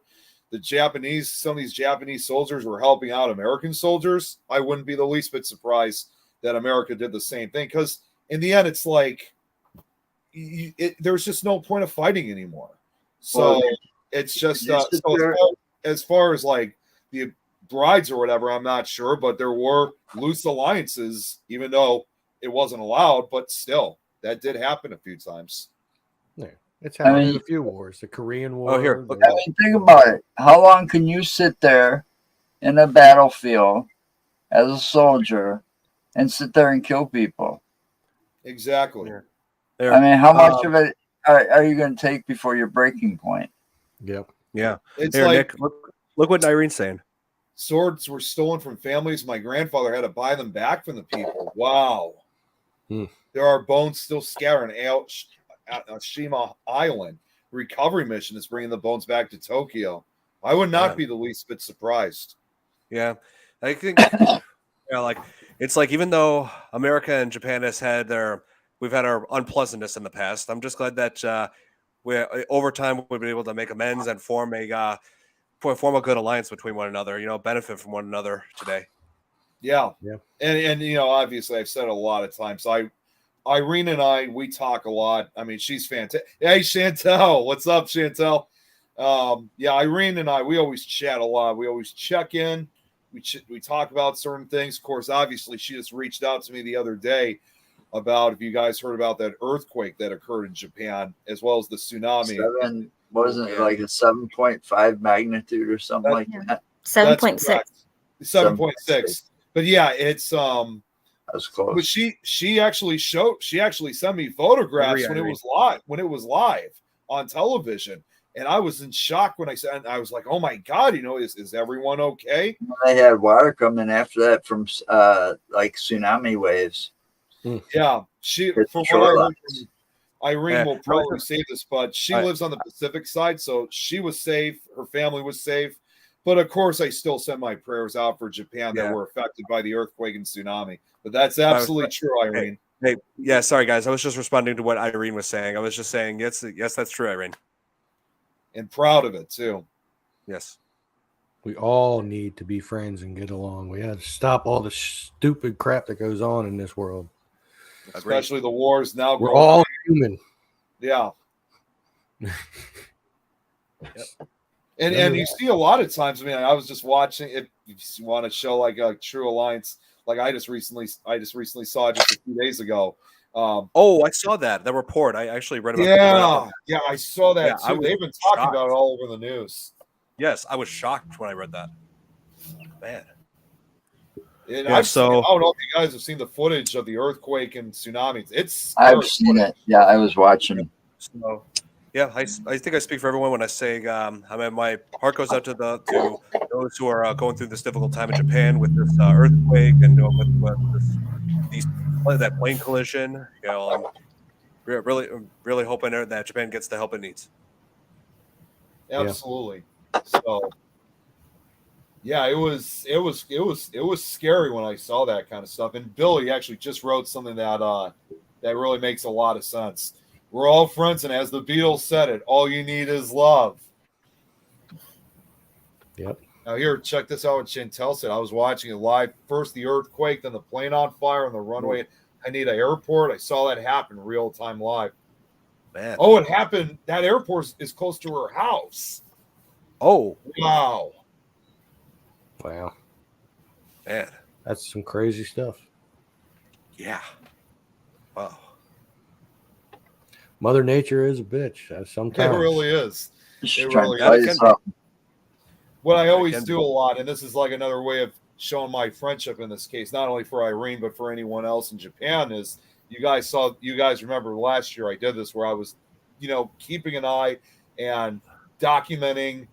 some of these Japanese soldiers were helping out American soldiers, I wouldn't be the least bit surprised that America did the same thing. Because in the end, it's like, there's just no point of fighting anymore. So it's just as far as like the brides or whatever, I'm not sure, but there were loose alliances, even though it wasn't allowed, but still that did happen a few times. Yeah, it's happened in mean- a few wars. The Korean War. Oh, here, look. I mean, think about it. How long can you sit there in a battlefield as a soldier and sit there and kill people? Exactly. Here. I mean, how much of it are you going to take before your breaking point? Yep. Yeah. It's Here, like Nick, look what Irene's saying. swords were stolen from families. My grandfather had to buy them back from the people. Wow. There are bones still scattered on Shima Island. Recovery mission is bringing the bones back to Tokyo. I would not be the least bit surprised. Yeah. I think like it's like even though America and Japan we've had our unpleasantness in the past, I'm just glad that we over time we've been able to make amends and form a good alliance between one another, benefit from one another today. Yeah. Yeah. And obviously I've said it a lot of times. Irene and I, we talk a lot. I mean, she's fantastic. Hey, Chantel. What's up, Chantel? Irene and I, we always chat a lot. We always check in. We talk about certain things. Of course, obviously, she just reached out to me the other day about if you guys heard about that earthquake that occurred in Japan, as well as the tsunami. Wasn't it like a 7.5 magnitude or something like that? 7.6. 7.6. But yeah, it's That's close. But she actually sent me photographs when it was live on television. And I was in shock when I was like, oh my God, is everyone okay? They had water coming after that from like tsunami waves. Yeah. From what I heard from Irene will probably say this, but she lives on the Pacific side, so she was safe, her family was safe. But of course, I still send my prayers out for Japan that were affected by the earthquake and tsunami. But that's absolutely true, Irene. Hey, yeah, sorry guys. I was just responding to what Irene was saying. I was just saying, yes, that's true, Irene. And proud of it too. Yes. We all need to be friends and get along. We have to stop all the stupid crap that goes on in this world. Especially the wars now. We're all human. Yeah. And you see a lot of times. I mean, I was just watching. If you want to show like a true alliance, like I just recently saw it just a few days ago. I saw that report. I actually read about. Yeah, I saw that too. They've been talking about it all over the news. Yes, I was shocked when I read that. Man. And I don't know if you guys have seen the footage of the earthquake and tsunamis. I've seen it. Yeah, I was watching. So, yeah, I think I speak for everyone when I say I mean my heart goes out to those who are going through this difficult time in Japan with this earthquake and with that plane collision. I'm really hoping that Japan gets the help it needs. Absolutely. So. Yeah, it was scary when I saw that kind of stuff. And Billy actually just wrote something that really makes a lot of sense. We're all friends, and as the Beatles said it, all you need is love. Yep. Now here, check this out what Chantel said. I was watching it live. First the earthquake, then the plane on fire on the runway. I need an airport. I saw that happen real time live. Man. Oh, it happened. That airport is close to her house. Oh. Wow. Wow. Man. That's some crazy stuff. Yeah. Wow. Mother Nature is a bitch. Sometimes. It really is. It really is. What I always do a lot, and this is like another way of showing my friendship in this case, not only for Irene, but for anyone else in Japan, is you guys remember last year I did this where I was, keeping an eye and documenting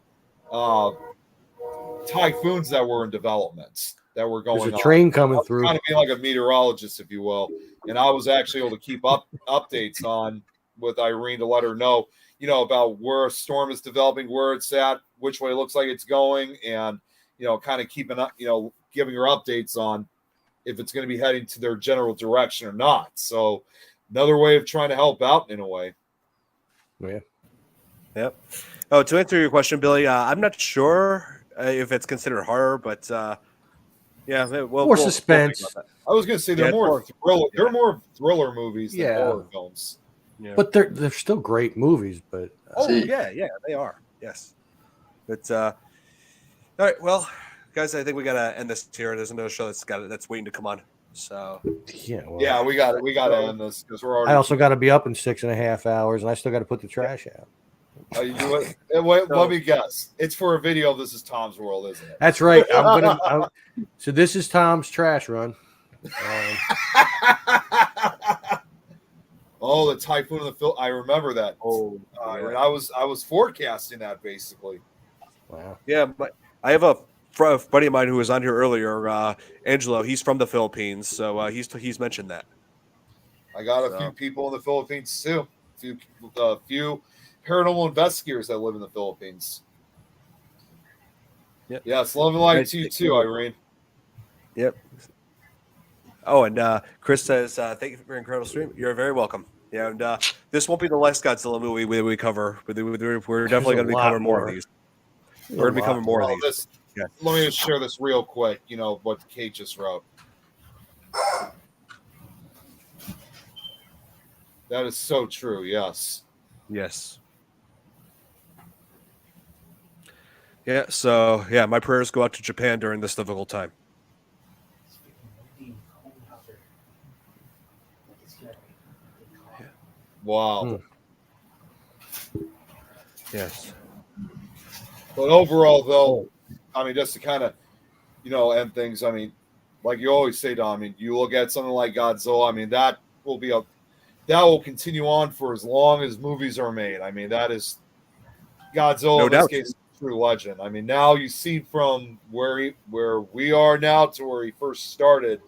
typhoons that were in development that were going on. There's a train coming through. Kind of being like a meteorologist, if you will. And I was actually able to keep updates on with Irene to let her know, about where a storm is developing, where it's at, which way it looks like it's going, and kind of keeping up, giving her updates on if it's going to be heading to their general direction or not. So another way of trying to help out in a way. Yeah. Yep. Oh, to answer your question, Billy, I'm not sure if it's considered horror, but more suspense. I was going to say they're more thriller. They're more thriller movies than horror films. Yeah. But they're still great movies. But yeah, they are. Yes. But all right, well, guys, I think we gotta end this here. There's another show that's waiting to come on. So Yeah, well, Yeah, we got to end this because we're already. I also got to be up in 6.5 hours, and I still got to put the trash out. You do it. Wait, let me guess. It's for a video. This is Tom's World, isn't it? That's right. So this is Tom's trash run. Oh, the typhoon of the Phil. I remember that. Oh, and I was forecasting that basically. Wow. Yeah, but I have a buddy of mine who was on here earlier, Angelo. He's from the Philippines, so he's mentioned that. I got a few people in the Philippines too. A few paranormal investigators that live in the Philippines. Yep. Yes, love and light to you too, Irene. Yep. Oh, and Chris says, "Thank you for your incredible stream. You're very welcome." Yeah, and this won't be the last Godzilla movie we cover. We're definitely going to be covering more of these. We're going to be covering more of these. Yeah. Let me just share this real quick. You know what Kate just wrote. That is so true. Yes. Yes. Yeah. So yeah, my prayers go out to Japan during this difficult time. Wow. Yes. But overall, though, I mean, just to kind of, end things. I mean, like you always say, Don. I mean, you look at something like Godzilla. I mean, that will continue on for as long as movies are made. I mean, that is Godzilla. No in this doubt. case, true legend. I mean, now you see from where we are now to where he first started.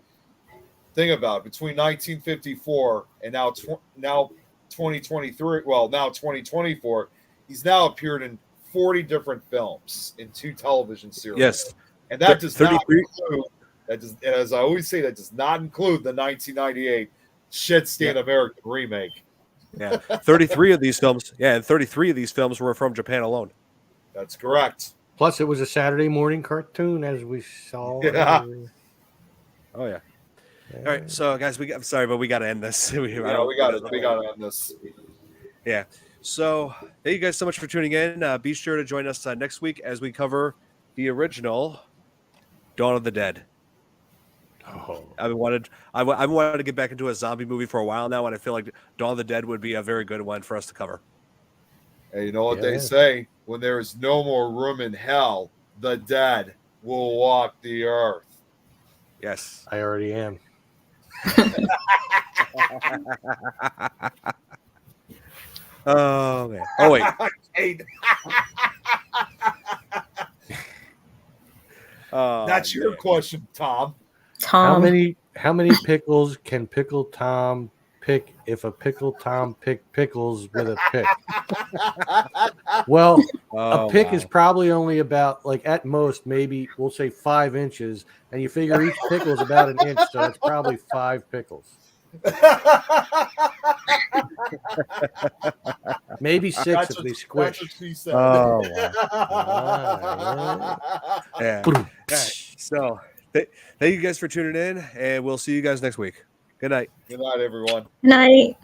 Think about it, between 1954 and now 2023. Well, now 2024. He's now appeared in 40 different films in 2 television series. Yes. And that does not include, as I always say, that does not include the 1998 shit-stand American remake. Yeah. 33 of these films. Yeah, and 33 of these films were from Japan alone. That's correct. Plus, it was a Saturday morning cartoon, as we saw. Yeah. Oh yeah. All right, so guys, I'm sorry, but we got to end this. We got to end this. Yeah. So thank you guys so much for tuning in. Be sure to join us next week as we cover the original Dawn of the Dead. Oh. I've wanted to get back into a zombie movie for a while now, and I feel like Dawn of the Dead would be a very good one for us to cover. Hey, you know what they say? When there is no more room in hell, the dead will walk the earth. Yes. I already am. Oh man. Oh wait. That's your question, Tom. How many pickles can Pickle Tom pick if a Pickle Tom pick pickles with a pick? Well, a pick is probably only about, like, at most, maybe we'll say 5 inches, and you figure each pickle is about an inch, so it's probably 5 pickles. Maybe 6 if they squish. That's what she said. Oh, wow. Yeah. So thank you guys for tuning in, and we'll see you guys next week. Good night. Good night, everyone. Night.